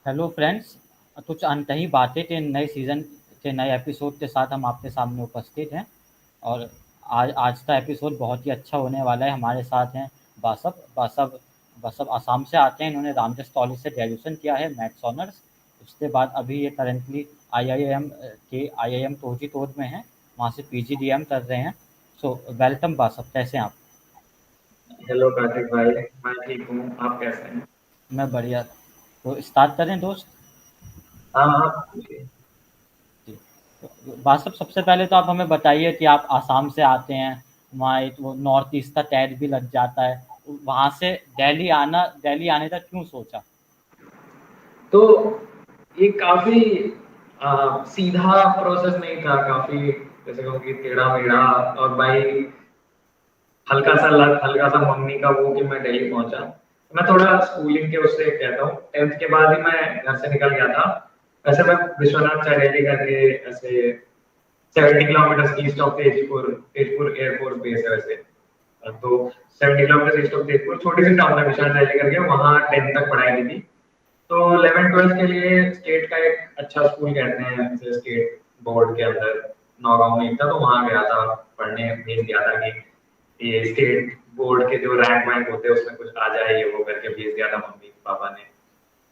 Hello friends. कुछ अनकही बातें के नए सीज़न के नए एपिसोड के साथ हम आपके सामने उपस्थित हैं। और आज आज का एपिसोड बहुत ही अच्छा होने वाला है। हमारे साथ हैं बासव बासव बासव असम से आते हैं। इन्होंने रामजस कॉलेज से ग्रेजुएशन किया है, मैथ्स ऑनर्स। उसके बाद अभी ये करंटली आईआईएम कोझिकोड में हैं, वहाँ से पीजीडीएम कर रहे हैं। सो वेलकम बासव, कैसे हैं आप? हेलो कार्तिक भाई। मैं ठीक हूँ, आप कैसे हैं? मैं बढ़िया। तो स्टार्ट करें दोस्त? हाँ हाँ, पूछिए। जी। तो बात सबसे पहले तो आप हमें बताइए कि आप आसाम से आते हैं, वहाँ एक वो नॉर्थ ईस्ट का टैग भी लग जाता है। वहाँ से दिल्ली आने का क्यों सोचा? तो ये काफी सीधा प्रोसेस नहीं था, काफी जैसे कहूँ कि टेढ़ा मेढ़ा। और भाई हल्का सा लक, हल्का सा मम्मी का वो कि मैं दिल्ली पहुंचा। मैं थोड़ा स्कूलिंग के उससे कहता हूँ, 10th के बाद ही मैं घर से निकल गया था। वैसे मैं विश्वनाथ चैरिटी करके ऐसे 70 kilometre east of Tezpur, Tezpur air force base है वैसे। तो 70 किलोमीटर ईस्ट ऑफ तेजपुर छोटी सी टाउन है विशाल रैली करके, वहाँ 10th तक पढ़ाई की थी। तो 11th 12th के लिए स्टेट का एक अच्छा स्कूल कहते हैं, जैसे स्टेट बोर्ड के अंदर नौगांव में एक था, तो वहाँ गया था पढ़ने, भेज दिया था कि ये स्टेट बोर्ड के जो रैंक वैंक होते हैं उसमें कुछ आ जाए, ये वो करके भेज दिया था मम्मी पापा ने।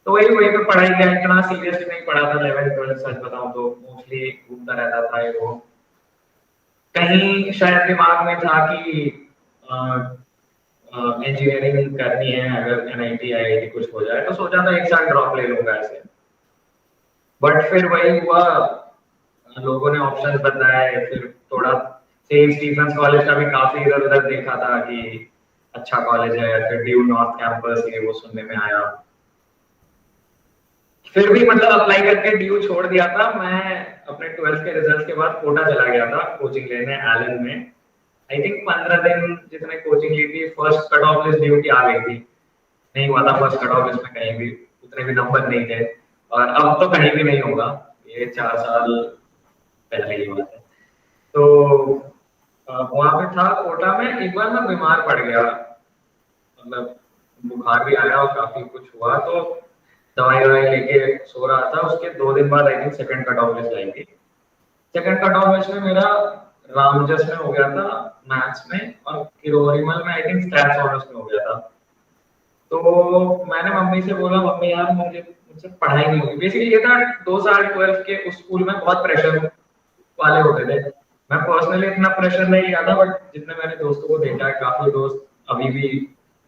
तो वही वही पे पढ़ाई किया, इतना सीरियसली नहीं पढ़ा था 11th 12th, सच बताऊं तो मोस्टली घूमता रहता था ये वो। कहीं शायद दिमाग में था कि इंजीनियरिंग करनी है, अगर एनआईटी आईआईटी कुछ हो जाए तो सोचा था एक साल ड्रॉप ले लूंगा ऐसे। बट फिर वही हुआ, लोगों ने ऑप्शन बताए, फिर थोड़ा सेंट स्टीफेंस कॉलेज का भी काफी इधर उधर देखा था कि अच्छा कॉलेज है, फिर ड्यू नॉर्थ कैंपस ये वो सुनने में आया। फिर भी मतलब अप्लाई करके ड्यू छोड़ दिया था मैं। अपने 12th के रिजल्ट के बाद कोटा चला गया था कोचिंग लेने एलन में। आई थिंक 15 दिन जितने कोचिंग ली थी, first cut off list due की आ गई थी। नहीं हुआ था फर्स्ट कट ऑफ लिस्ट में कहीं भी, उतने भी नंबर नहीं थे। और अब तो कहीं भी नहीं होगा, ये 4 साल पहले की बात है। तो वहां पे था कोटा में, एक बार मैं बीमार पड़ गया, मतलब बुखार भी आया और काफी कुछ हुआ। तो दवाई ववाई लेके सो रहा था, उसके 2 दिन बाद I think second cut off list आई थी। सेकंड कट ऑफ लिस्ट में मेरा रामजस में हो गया था मैथ्स में, और किरोरीमल में आई थिंक स्टैट्स ऑनर्स में हो गया था। तो मैंने मम्मी से बोला, मम्मी यार मुझे मुझसे पढ़ाई नहीं होगी। बेसिकली ये था, 2 साल 12th के उस स्कूल में बहुत प्रेशर वाले होते थे। मैं पर्सनली इतना प्रेशर नहीं लिया था, बट जितने मैंने दोस्तों को देखा है, काफी दोस्त अभी भी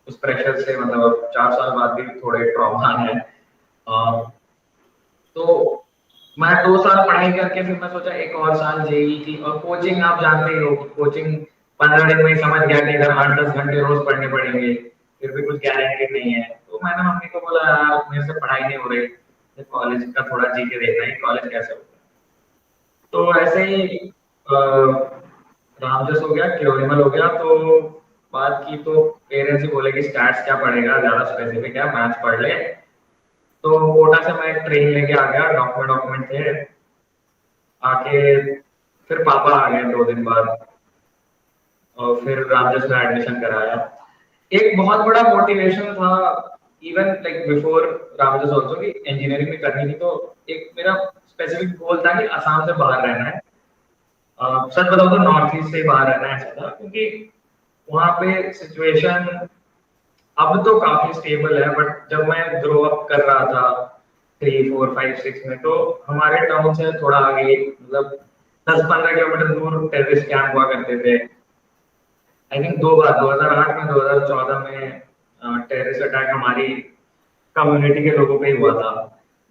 उस प्रेशर से, मतलब 4 साल बाद भी थोड़े ट्रॉमा है। तो मैं 2 साल पढ़ाई करके फिर मैं सोचा एक और साल जेई की, और कोचिंग आप जानते ही हो, कोचिंग 15 दिन में ही समझ गया कि इधर 8 10 घंटे रोज पढ़ने पड़ेंगे, फिर भी कुछ गारंटी नहीं है। तो मैंने मम्मी को बोला यार मेरे से पढ़ाई नहीं हो रही, कॉलेज का थोड़ा जी के देखना है कॉलेज कैसे होता है। तो ऐसे ही रामजस हो गया, क्योरिमल हो गया। तो बात की तो पेरेंट्स ही बोले कि स्टैट्स क्या पढ़ेगा, ज्यादा स्पेसिफिक है, मैथ्स पढ़ ले। तो कोटा से मैं ट्रेन लेके आ गया, डॉक्यूमेंट डॉक्यूमेंट थे आके। फिर पापा आ गए 2 दिन बाद, और फिर रामजस में एडमिशन कराया। एक बहुत बड़ा मोटिवेशन था, even like before Ramjas also, कि इंजीनियरिंग में करनी थी। तो एक मेरा स्पेसिफिक गोल था कि असम से बाहर रहना है। सच बताओ तो नॉर्थ ईस्ट से बाहर रहना है ऐसा था, क्योंकि वहाँ पे सिचुएशन अब तो काफी स्टेबल है, बट जब मैं ग्रो अप कर रहा था 3 4 5 6 में, तो हमारे टाउन से थोड़ा आगे, मतलब 10 15 किलोमीटर दूर टेररिस्ट कैंप हुआ करते थे। आई थिंक 2 बार, 2008 में, 2014 में टेररिस्ट अटैक हमारी कम्युनिटी के लोगों पे ही हुआ था।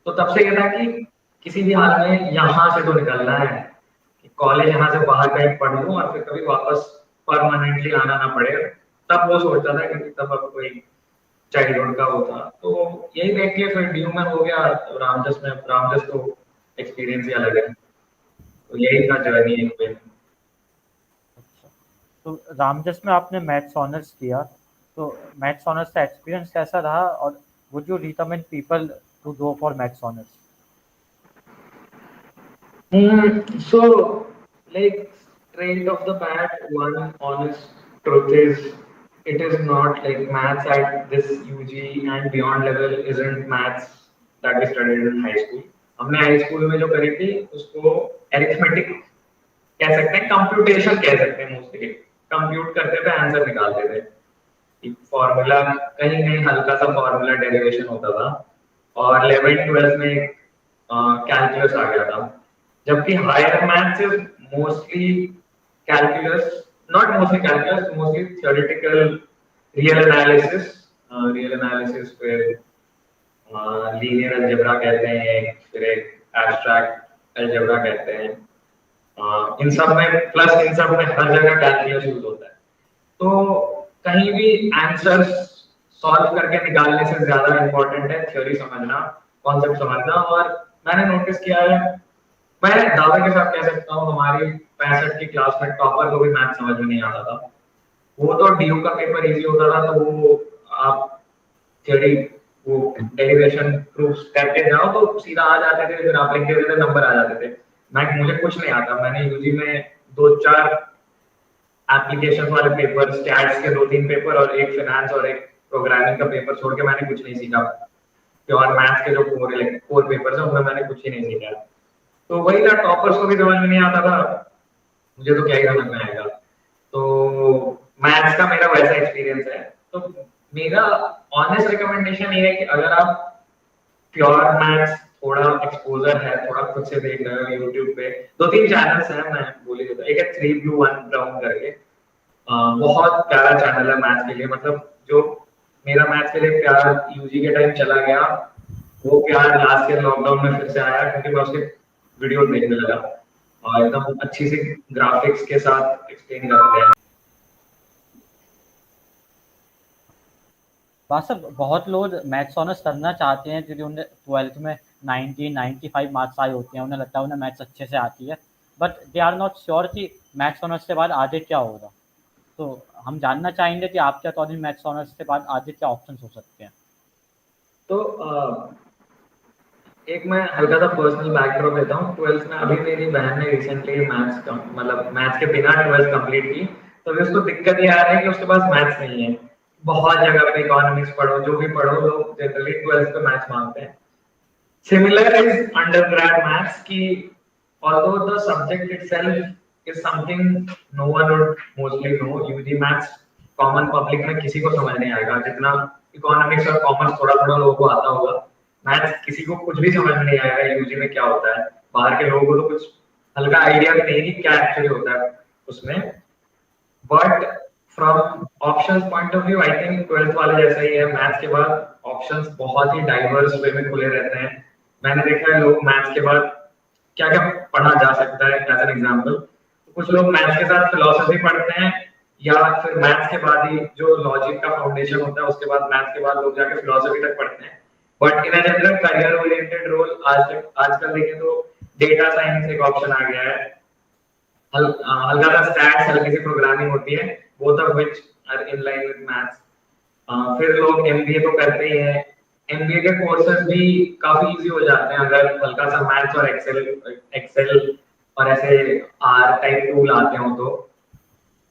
तो तब से ये था कि किसी भी हाल में यहाँ से तो निकलना है, कि कॉलेज यहाँ से बाहर कहीं पढ़ लूँ और फिर कभी वापस परमानेंटली आना ना पड़े। तब वो सोचता था, क्योंकि तब अब कोई चाइल्डहुड का वो था। तो यही देख के फिर ड्यू में हो गया। तो रामजस में, रामजस तो एक्सपीरियंस ही अलग है। तो यही था जर्नी एक पे। अच्छा। तो रामजस में आपने मैथ्स ऑनर्स किया, तो मैथ्स ऑनर्स का एक्सपीरियंस कैसा रहा, और would you recommend people to go for maths honours? So, like straight off the bat, one honest truth is it is not like maths at this UG and beyond level isn't maths that we studied in high school. हमने high school में जो करी थी उसको arithmetic कह सकते हैं, computation कह सकते हैं, मोस्टली कंप्यूट करते थे, आंसर निकालते थे। फॉर्मूला कहीं कहीं हल्का सा फॉर्मूला डेरिवेशन होता था, और 11 12 में कैलकुलस आ गया था। जबकि higher maths is mostly calculus, not mostly calculus, mostly theoretical, real analysis, फिर लीनियर अलजेब्रा कहते हैं, फिर एक एब्स्ट्रैक्ट अलजेब्रा कहते हैं। इन सब में प्लस इन सब में हर जगह कैलकुलस यूज होता है। तो कहीं भी आंसर्स सॉल्व करके निकालने से ज्यादा इंपॉर्टेंट है थ्योरी समझना, कॉन्सेप्ट समझना। और मैंने नोटिस किया है, मैं दावे के साथ कह सकता हूँ, हमारी 65 की क्लास में टॉपर को भी मैथ समझ में नहीं आता था। वो तो डीयू का पेपर इजी होता था, तो वो आप थ्योरी, वो डेरिवेशन प्रूफ करके जाओ तो सीधा आ जाते थे, फिर आप लिख देते थे, नंबर आ जाते थे। मुझे कुछ नहीं आता। मैंने यूजी में 2-4 एप्लीकेशन वाले पेपर, स्टैट्स के 2-3 पेपर और एक फाइनेंस और एक प्रोग्रामिंग का पेपर छोड़ के मैंने कुछ नहीं सीखा। प्योर मैथ्स के जो कोर पेपर्स हैं उनमें मैंने कुछ ही नहीं सीखा। तो वही था, टॉपर्स को भी समझ में नहीं आता था, मुझे तो क्या ही समझ में आएगा। तो मैथ्स का मेरा वैसा एक्सपीरियंस है। तो मेरा ऑनेस्ट रिकमेंडेशन ये है कि अगर आप प्योर मैथ्स थोड़ा एक्सपोजर है, थोड़ा खुद से देख रहे हो यूट्यूब पे, 2-3 चैनल्स हैं, मैं बोल ही देता, एक है 3 Blue 1 Brown करके, बहुत प्यारा चैनल है मैथ्स के लिए। मतलब जो मेरा मैथ्स के लिए प्यार यूजी के टाइम चला गया, वो प्यार लास्ट ईयर लॉकडाउन में फिर से आया, क्योंकि मैं उसके वीडियो देखने लगा और एकदम अच्छी सी ग्राफिक्स के साथ एक्सप्लेन करते हैं। बासर बहुत लोग मैथ्स ऑनर्स करना चाहते हैं क्योंकि उन्हें 12th में 95 मार्क्स आए होते हैं, उन्हें लगता है उन्हें मैथ्स अच्छे से आती है, but they are not sure कि मैथ्स ऑनर्स के बाद आगे क्या होगा। तो हम जानना चाहेंगे कि आपके अकॉर्डिंग मैथ्स ऑनर्स के बाद आगे क्या ऑप्शंस हो सकते हैं। तो एक मैं हल्का सा पर्सनल बैकड्रॉप देता हूँ। 12th में अभी मेरी बहन ने रिसेंटली मैथ्स का मतलब मैथ्स के बिना 12th कंप्लीट की, तो अभी उसको दिक्कत ये आ रही है कि उसके पास मैथ्स नहीं है। बहुत जगह पे इकोनॉमिक्स पढ़ो, जो भी पढ़ो, लोग जनरली 12th पे मैथ्स मांगते हैं। सिमिलर इज अंडरग्रेड मैथ्स की, although the subject itself is something no one would mostly know, UG maths common public में किसी को समझ नहीं आएगा, जितना इकोनॉमिक्स और कॉमर्स थोड़ा थोड़ा लोगों को आता होगा। मैथ्स किसी को कुछ भी समझ में नहीं आएगा यूजी में क्या होता है। बाहर के लोगों को तो कुछ हल्का आइडिया भी नहीं कि क्या एक्चुअली होता है उसमें। But from options point of view I think 12th वाले जैसा ही है। मैथ्स के बाद ऑप्शंस बहुत ही डाइवर्स वे में खुले रहते हैं। मैंने देखा है लोग मैथ्स के बाद क्या क्या पढ़ा जा सकता है। एज एन एग्जांपल, कुछ लोग मैथ्स के साथ फिलोसफी पढ़ते हैं, या फिर मैथ्स के बाद ही जो लॉजिक का फाउंडेशन होता है उसके बाद मैथ्स के बाद लोग जाके फिलोसफी तक पढ़ते हैं। But in general career oriented role आजकल देखें तो डेटा साइंस एक ऑप्शन आ गया है, हल्का सा स्टैट्स, हल्की सी प्रोग्रामिंग होती है, both of which are in line with maths. फिर लोग एमबीए तो करते ही हैं। एमबीए के कोर्सेज भी काफी इजी हो जाते हैं अगर हल्का सा मैथ्स और एक्सेल और ऐसे आर टाइप टूल आते हो तो।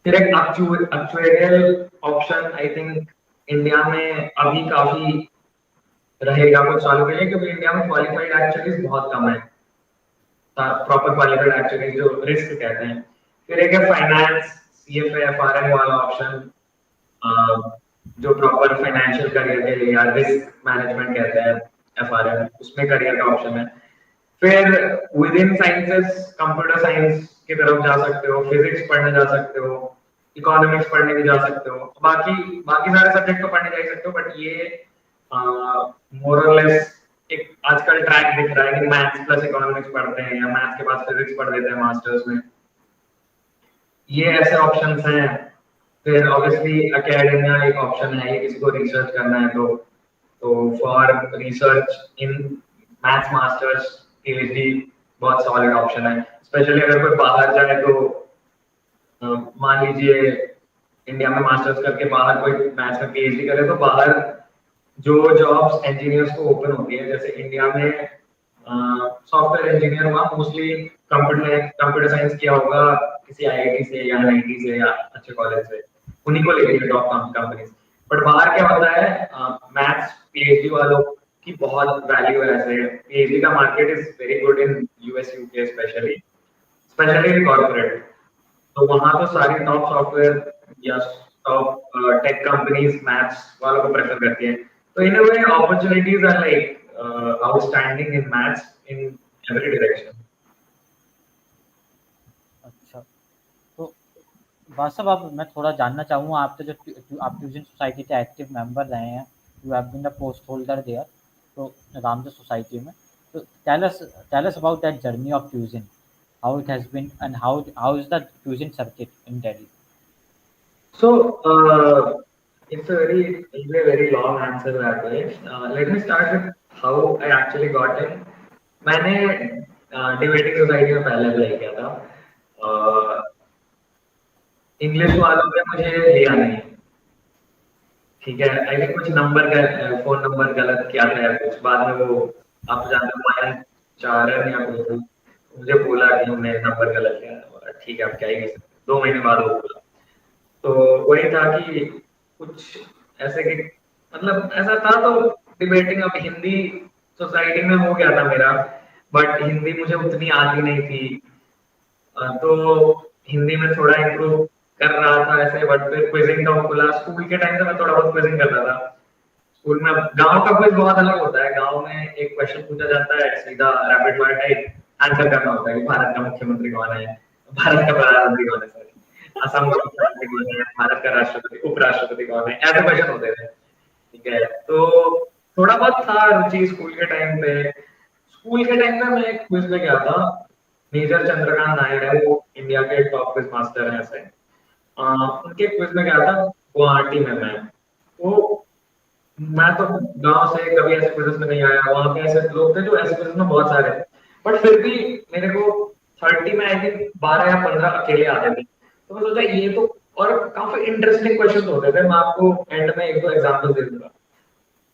फिर एक actuarial option I think India में अभी काफी रहेगा कुछ सालों के लिए, क्योंकि इंडिया में क्वालिफाइड एक्चुअलीज बहुत कम है, प्रॉपर क्वालिफाइड एक्चुअलीज जो रिस्क कहते हैं। फिर एक है फाइनेंस, सीएफए एफआरएम वाला ऑप्शन, जो प्रॉपर फाइनेंशियल करियर के लिए, या रिस्क मैनेजमेंट कहते हैं एफआरएम, उसमें करियर का ऑप्शन है। फिर with in sciences computer science की तरफ जा सकते हो, फिजिक्स पढ़ने जा सकते हो, इकोनॉमिक्स पढ़ने भी जा सकते हो। बाकी बाकी सारे सब्जेक्ट तो पढ़ने जा सकते हो, बट ये मोर और लेस एक आजकल ट्रैक दिख रहा है कि मैथ्स प्लस इकोनॉमिक्स पढ़ते हैं, या मैथ्स के बाद फिजिक्स पढ़ देते हैं मास्टर्स में। ये ऐसे ऑप्शंस हैं। फिर ऑब्वियसली एकेडमिया एक ऑप्शन है, किसी को रिसर्च करना है तो for research in maths masters PhD बहुत सॉलिड ऑप्शन है। स्पेशली अगर कोई बाहर जाए तो मान लीजिए इंडिया में मास्टर्स करके बाहर कोई मैथ्स में पीएचडी करे, तो बाहर जो जॉब्स इंजीनियर्स को ओपन होती है, जैसे इंडिया में सॉफ्टवेयर इंजीनियर हुआ मोस्टली कंप्यूटर साइंस किया होगा किसी आईआईटी से या एनआईटी से या अच्छे कॉलेज से, उन्हीं को लेके टॉप कंपनीज। बट बाहर क्या होता है, मैथ्स पीएचडी वालों की बहुत वैल्यू है। ऐसे पीएचडी का market is very good in US UK specially, specially in corporate. तो वहां तो सारी टॉप सॉफ्टवेयर या टॉप टेक कंपनीज मैथ्स वालों को प्रेफर करती है। तो in a way opportunities are like outstanding in maths in every direction. अच्छा, तो वास्तव अब मैं थोड़ा जानना चाहूँगा, आप तो जो आप ट्यूशन सोसाइटी के एक्टिव मेंबर रहे हैं, you have been the post holder there, तो रामदास सोसाइटी में, तो tell us about that journey of tuition, how it has been and how is the tuition circuit in Delhi? So, it's a very long answer that way. Let me start with how I actually got in. मैंने debating society में पहले apply किया था। English वालों ने मुझे लिया नहीं, ठीक है। आई थिंक कुछ नंबर का फोन नंबर गलत किया था या कुछ, बाद में वो आप जानते हो माइनस 4 है या कुछ, मुझे बोला कि हमने नंबर गलत किया था। ठीक है, आप क्या ही कर सकते हैं। 2 महीने बाद वो बोला। तो वही था कि कुछ ऐसे कि मतलब ऐसा था। तो डिबेटिंग अब हिंदी सोसाइटी में हो गया था मेरा, बट हिंदी मुझे उतनी आती नहीं थी। तो हिंदी में थोड़ा इम्प्रूव कर रहा था ऐसे, बट फिर क्विजिंग का खुला। स्कूल के टाइम से मैं थोड़ा बहुत क्विजिंग करता था। स्कूल में गांव का क्विज बहुत अलग होता है। गांव में एक क्वेश्चन पूछा जाता है, सीधा रैपिड फायर टाइप आंसर करना होता है कि भारत का मुख्यमंत्री कौन है, भारत का प्रधानमंत्री कौन है, सॉरी, असम का मुख्यमंत्री कौन है, भारत का राष्ट्रपति उपराष्ट्रपति कौन है, ऐसे क्वेश्चन होते थे। ठीक है, तो थोड़ा बहुत था रुचि स्कूल के टाइम पे। स्कूल के टाइम में मैं एक क्विज में गया था। मेजर चंद्रकांत नायर है, वो इंडिया के टॉप क्विज मास्टर हैं ऐसे। उनके क्विज में गया था गुवाहाटी में मैं तो गांव से कभी ऐसे क्विज़ में नहीं आया। वहां पे ऐसे लोग थे जो ऐसे क्विज़ में बहुत सारे थे, बट फिर भी मेरे को 30 में आई थिंक 12 या 15 अकेले आते थे। तो मैं सोचा ये तो, और काफी इंटरेस्टिंग क्वेश्चन होते थे। मैं आपको एंड में एक दो एग्जांपल दे दूंगा।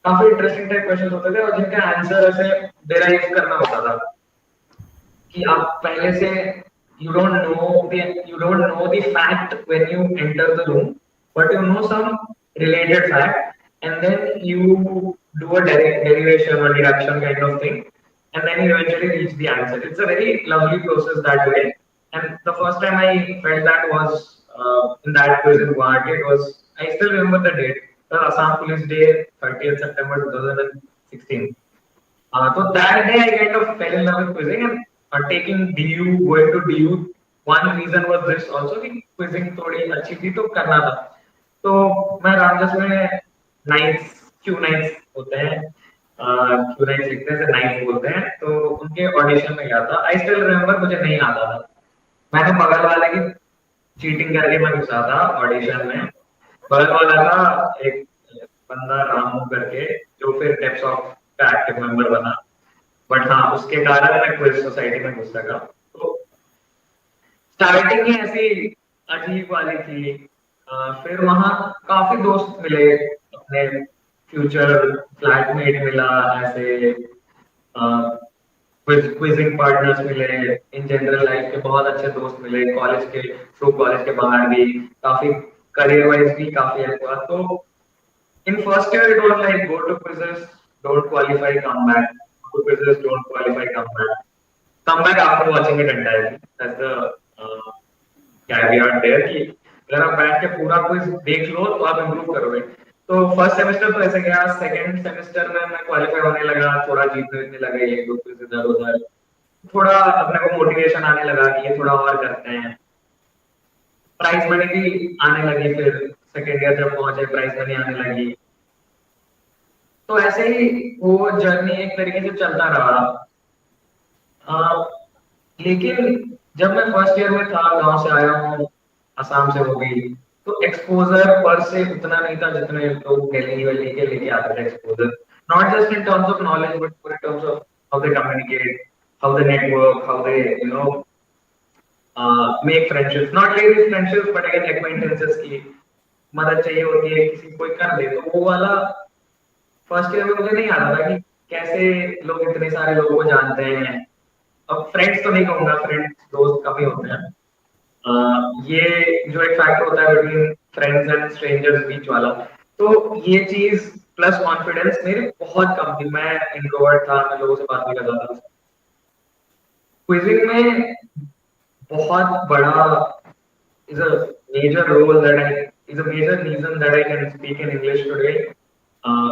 काफी इंटरेस्टिंग टाइप क्वेश्चन होते थे और जिनका आंसर ऐसे डिराइव करना होता था कि आप पहले से you don't know the fact when you enter the room, but you know some related fact, and then you do a derivation or deduction kind of thing, and then you eventually reach the answer. It's a very lovely process that way. And the first time I felt that was in that quiz in Guwahati. It was, I still remember the date, the Assam Police Day, 30th September 2016. So that day I kind of fell in love with quizzing, and taking DU, going to DU. One reason was this also कि quizzing थोड़ी अच्छी थी तो करना था। तो मैं रामदास में नाइट्स, क्यू नाइट्स होते हैं, क्यू नाइट्स लिखते हैं, नाइट्स बोलते हैं। तो उनके ऑडिशन में गया था। आई स्टिल रिमेम्बर, मुझे नहीं आता था। मैंने बगल वाले की चीटिंग करके मैं घुसा था ऑडिशन में। बगल वाला था एक बंदा रामू करके, जो फिर डेप्स ऑफ का एक्टिव मेंबर बना। बट हाँ, उसके कारण मैं क्विज सोसाइटी में घुस सका। तो स्टार्टिंग ही ऐसी अजीब वाली थी। फिर वहाँ काफी दोस्त मिले, अपने फ्यूचर फ्लैटमेट मिला ऐसे, क्विजिंग पार्टनर्स मिले, इन जनरल लाइफ के बहुत अच्छे दोस्त मिले, कॉलेज के थ्रू, कॉलेज के बाहर भी काफी, करियर वाइज भी काफी हेल्प हुआ। तो in first year it was like go to quizzes, don't qualify, come back. Go to quizzes, don't qualify, come back. Come back after watching it entirely. That's the caveat there कि अगर आप बैठ के पूरा quiz देख लो तो आप improve करोगे। तो फर्स्ट सेमेस्टर तो ऐसे गया। सेकंड सेमेस्टर में मैं क्वालिफाई होने लगा, थोड़ा जीतने लगे, एक दो क्विज इधर उधर, थोड़ा अपने को मोटिवेशन आने लगा कि ये थोड़ा और करते हैं। प्राइज मनी भी आने लगी। फिर सेकेंड ईयर जब पहुंचे, प्राइज मनी आने लगी। तो ऐसे ही वो जर्नी एक तरीके से चलता रहा। लेकिन जब मैं फर्स्ट ईयर में था, गांव से आया हूँ, असम से हो गई, तो एक्सपोजर पर से उतना नहीं था जितने लोग दिल्ली वैली के लेके आते थे exposure. Not just in terms of knowledge, but in terms of how they communicate, how they network, how they make friendships. Not really friendships, but again acquaintances की मदद चाहिए होती है, किसी कोई कर दे तो वो वाला। फर्स्ट ईयर में मुझे नहीं आता था कि कैसे लोग इतने सारे लोगों को जानते हैं। अब फ्रेंड्स तो नहीं कहूंगा, फ्रेंड्स दोस्त कम ही होते हैं। ये जो एक फैक्टर होता है बिटवीन फ्रेंड्स एंड स्ट्रेंजर्स बीच वाला, तो ये चीज प्लस कॉन्फिडेंस मेरी बहुत कम थी, मैं इंट्रोवर्ट था, मैं लोगों से बात नहीं करता था। क्विजिंग में बहुत बड़ा is a major role that I is a major reason that I can speak in English today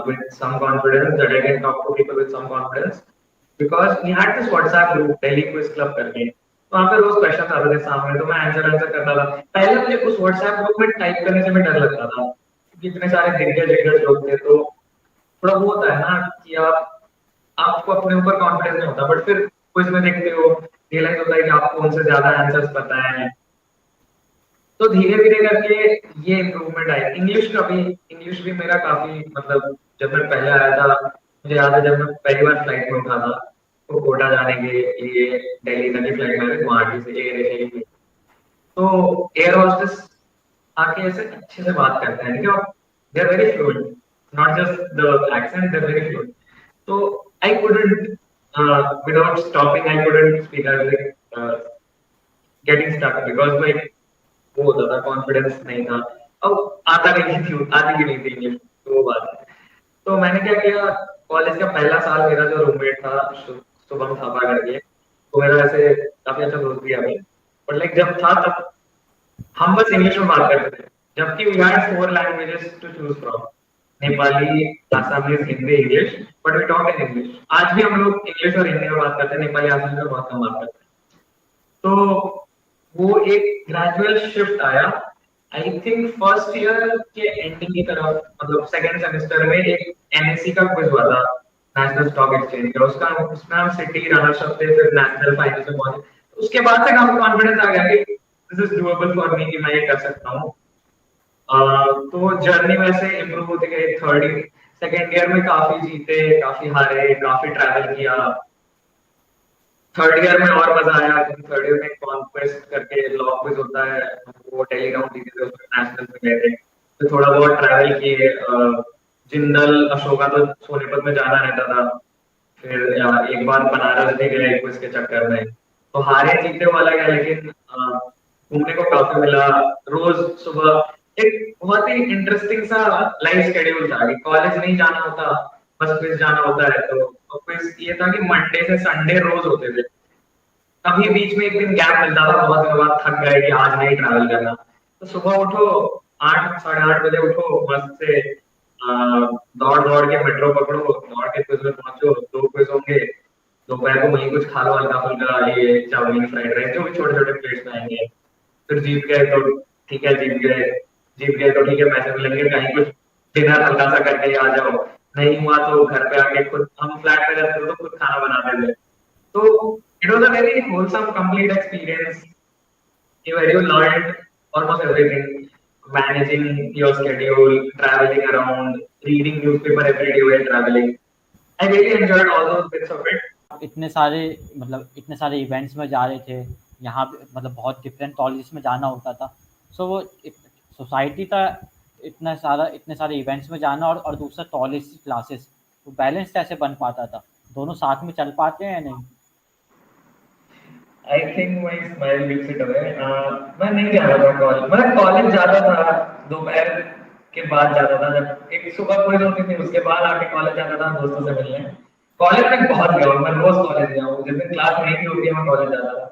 with some confidence, that I can talk to people with some confidence, because we had this WhatsApp group Delhi Quiz Club करके, तो वहाँ पे रोज question आते थे सामने, तो मैं answer करता था। पहले मुझे उस WhatsApp ग्रुप में टाइप करने से भी डर लगता था, क्योंकि इतने सारे दिग्गज दिग्गज लोग थे, तो थोड़ा वो होता है ना कि आप आपको अपने ऊपर कॉन्फिडेंस नहीं होता, बट फिर क्विज में देखते हो, रियलाइज होता है कि आपको उनसे ज्यादा आंसर्स पता है। तो धीरे धीरे करके ये इम्प्रूवमेंट आई। इंग्लिश भी मेरा काफी, मतलब जब मैं पहले आया था, मुझे याद है जब मैं पहली बार फ्लाइट में उठा था, तो कोटा जाने के लिए दिल्ली तक की फ्लाइट में, गुवाहाटी से एयर एशिया की, तो एयर होस्टेस आके ऐसे अच्छे से बात करते हैं कि they are very fluent, not just the accent, they are very fluent. तो I couldn't without stopping, I couldn't speak, I was getting stuck because like वो होता था, कॉन्फिडेंस नहीं था। अब आती भी नहीं थी इंग्लिश, तो वो बात है। तो मैंने क्या किया, कॉलेज का पहला साल मेरा जो रूममेट था शुभम थापा करके, तो मेरा ऐसे काफी अच्छा दोस्त भी अभी, बट लाइक जब था तब हम बस इंग्लिश में बात करते थे, जबकि we had 4 languages to choose from, Nepali, Assamese, Hindi, English, but we talk in English. आज भी हम लोग इंग्लिश और हिंदी में बात करते हैं, नेपाली आसामी में बहुत कम बात करते हैं। तो वो एक ग्रेजुअल शिफ्ट आया। आई थिंक फर्स्ट ईयर के एंडिंग की तरफ, मतलब सेकंड सेमेस्टर में एक एनएससी का क्विज हुआ था, नेशनल स्टॉक एक्सचेंज का, उसका उसमें हम सिटी रनर्स अप थे, फिर नेशनल फाइनल में पहुंचे। तो उसके बाद से काफी कॉन्फिडेंस आ गया कि this is doable for me, कि मैं ये कर सकता हूँ। तो जर्नी वैसे इम्प्रूव होती गई। थर्ड ईयर सेकेंड ईयर में काफी जीते, काफी हारे, काफी ट्रैवल किया। थर्ड ईयर में और मजा आया, क्योंकि थर्ड ईयर में कॉन्क्वेस्ट करके लॉ क्विज होता है, वो डेली राउंड जीते थे, उसमें नेशनल में गए थे, तो थोड़ा बहुत ट्रैवल किए। जिंदल अशोका तो सोनीपत में जाना रहता था, फिर एक बार बनारस भी गए क्विज के चक्कर में। तो हारे जीते वाला क्या, लेकिन घूमने को काफी मिला। रोज सुबह एक बहुत ही इंटरेस्टिंग सा लाइफ शेड्यूल था कि कॉलेज नहीं जाना होता, बस क्विज जाना होता है। तो क्विज ये था कि मंडे से संडे रोज होते थे। कभी बीच में एक दिन गैप मिलता था, बहुत दिनों बाद थक गए कि आज नहीं ट्रैवल करना, तो सुबह उठो, 8 साढ़े 8 बजे उठो, मस्त से दौड़ दौड़ के मेट्रो पकड़ो, दौड़ के क्विज में पहुंचो, 2 क्विज होंगे, दोपहर को वहीं कुछ खा लो हल्का फुल्का, ये चाउमीन फ्राइड राइस जो भी छोटे छोटे प्लेट्स में आएंगे। फिर जीत गए तो ठीक है, जीत गए तो ठीक है, पैसे मिलेंगे, कहीं कुछ डिनर हल्का सा करके आ जाओ। नहीं हुआ तो घर पे आके खुद, हम फ्लैट में रहते थे तो खुद खाना बनाते थे। तो it was a very wholesome, complete experience where you learned almost everything, managing your schedule, traveling around, reading newspaper every day while traveling. I really enjoyed all those bits of it. इतने सारे मतलब इतने सारे events में जा रहे थे, यहाँ पे मतलब बहुत डिफरेंट कॉलेज में जाना होता था। सो वो सोसाइटी था, इतने सारे इवेंट्स में जाना और दूसरा कॉलेज की क्लासेस, वो बैलेंस कैसे बन पाता था? दोनों साथ में चल पाते हैं या नहीं? I think my smile gives it away. मैं नहीं जा रहा था कॉलेज, मैं कॉलेज जाता था दोपहर के बाद जाता था, जब एक सुबह कोई होती थी, उसके बाद आके कॉलेज जाता था दोस्तों से मिलने। कॉलेज में बहुत गया हूँ मैं, रोज कॉलेज गया हूँ, जिस दिन क्लास नहीं भी होती है मैं कॉलेज जाता था,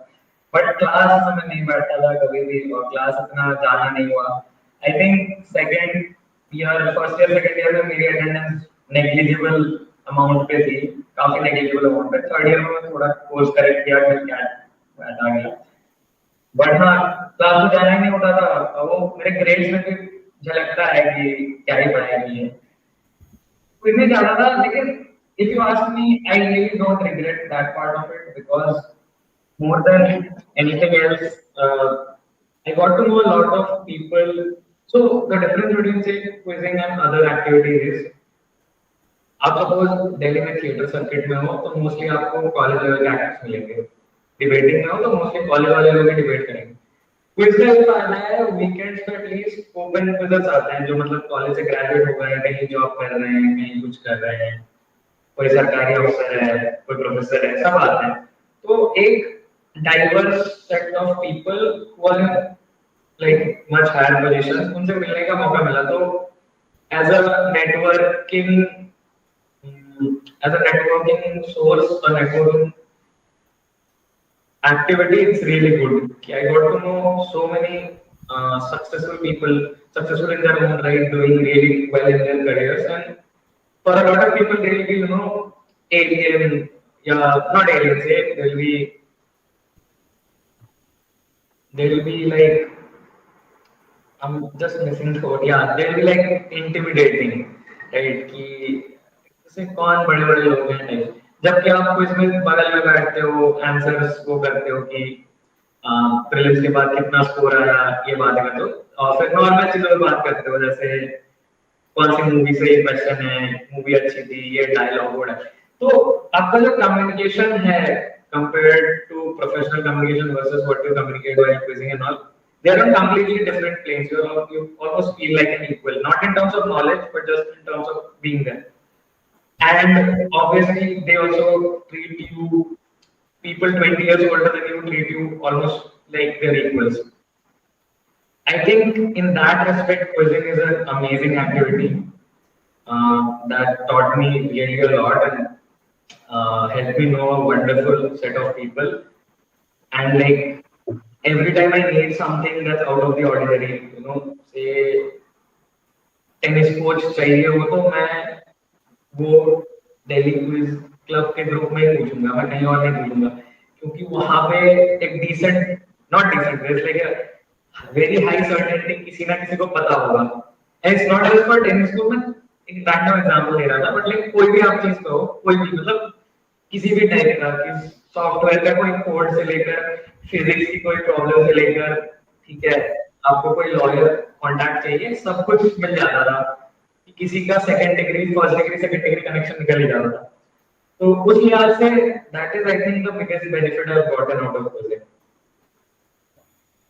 बट क्लास में मैं नहीं बैठता था कभी भी, और क्लास इतना जाना नहीं हुआ। I think first year second year में मेरी अटेंडेंस नेग्लिजिबल अमाउंट पे थी, काफी नेग्लिजिबल अमाउंट पे। थर्ड ईयर में मैं थोड़ा कोर्स करेक्ट किया, फिर क्या आ गया, बट हाँ, क्लास में जाना ही नहीं होता था। और वो मेरे ग्रेड्स में भी झलकता है कि क्या ही पढ़ाया नहीं है, कुछ नहीं जाता था। लेकिन if you ask me, I really don't regret that part of it, because more than anything else, I got to know a lot of people. So the difference between say quizzing and other activities is, आप suppose Delhi में theatre circuit में हो तो mostly आपको college level के actors मिलेंगे, debating में हो तो मोस्टली कॉलेज वाले लोग ही डिबेट करेंगे। क्विज का ये फायदा है, वीकेंड्स पे एटलीस्ट ओपन क्विज़ेस आते हैं, जो मतलब कॉलेज से ग्रेजुएट हो गए हैं, कहीं जॉब कर रहे हैं, कहीं कुछ कर रहे हैं, कोई सरकारी अफसर है, कोई प्रोफेसर है, सब आते हैं। तो एक diverse set of people who are like much higher position, उनसे मिलने का मौका मिला। तो as a networking as a networking source or networking activity, it's really good. I got to know so many successful people, successful in their own right, doing really well in their careers, and for a lot of people, they will be, alien, yeah, not aliens, they will be like, I'm just missing the word, yeah, they will be like intimidating, right? कि जैसे कौन बड़े बड़े लोग हैं type, जबकि आप कुछ में बगल में बैठते हो, आंसर्स वो करते हो कि प्रीलिम्स के बाद कितना स्कोर आया, ये बात करते हो, और फिर नॉर्मल चीजों पे बात करते हो, जैसे कौन सी मूवी से ये क्वेश्चन है, मूवी अच्छी थी, ये डायलॉग वर्ड है। तो आपका जो कम्युनिकेशन है compared to professional communication versus what you communicate while quizzing and all, they are on completely different planes. You almost feel like an equal, not in terms of knowledge, but just in terms of being there. And obviously, they also treat you, people 20 years older than you treat you almost like they're equals. I think in that respect, quizzing is an amazing activity that taught me really a lot and helped me know a wonderful set of people. And like every time I need something that's out of the ordinary, say tennis coach चाहिए हो तो मैं वो Delhi quiz club के group में ही पूछूंगा, मैं कहीं और नहीं पूछूंगा, क्योंकि वहां पे एक decent, not decent, like very high certainty किसी ना किसी को पता होगा। It's not just for tennis को, मैं एक रैंडम एग्जांपल दे रहा था, बट लाइक कोई भी आप चीज कहो, कोई भी मतलब किसी भी टाइप का, कि सॉफ्टवेयर का कोई कोड से लेकर फिजिक्स की कोई प्रॉब्लम से लेकर, ठीक है, आपको कोई लॉयर कांटेक्ट चाहिए, सब कुछ मिल जाता था, कि किसी का second degree, first degree, second degree connection निकल ही जाता था। तो उस लिहाज say that is I think the biggest benefit I have gotten out of quizzing.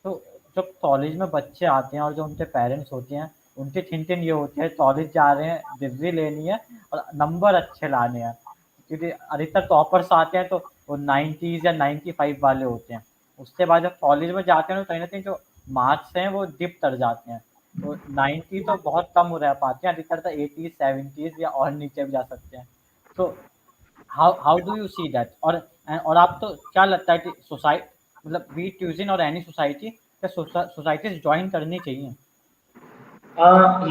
तो जब कॉलेज में बच्चे आते हैं और जो उनके पेरेंट्स होते हैं, उनकी थिंकिंग ये होती है कॉलेज जा रहे हैं, डिग्री लेनी है और नंबर अच्छे लाने हैं, क्योंकि अधिकतर टॉपर्स आते हैं तो वो 90s या 95 वाले होते हैं। उसके बाद जब कॉलेज में जाते हैं तो कहीं ना कहीं जो मार्क्स हैं वो डिप कर जाते हैं, तो 90 तो बहुत कम रह पाते हैं, अधिकतर तो 80s 70s या और नीचे भी जा सकते हैं। तो how do you see that? और आप तो क्या लगता है कि सोसाइटी, मतलब बी ट्यूजिन और एनी सोसाइटी, क्या सोसाइटीज ज्वाइन करनी चाहिए?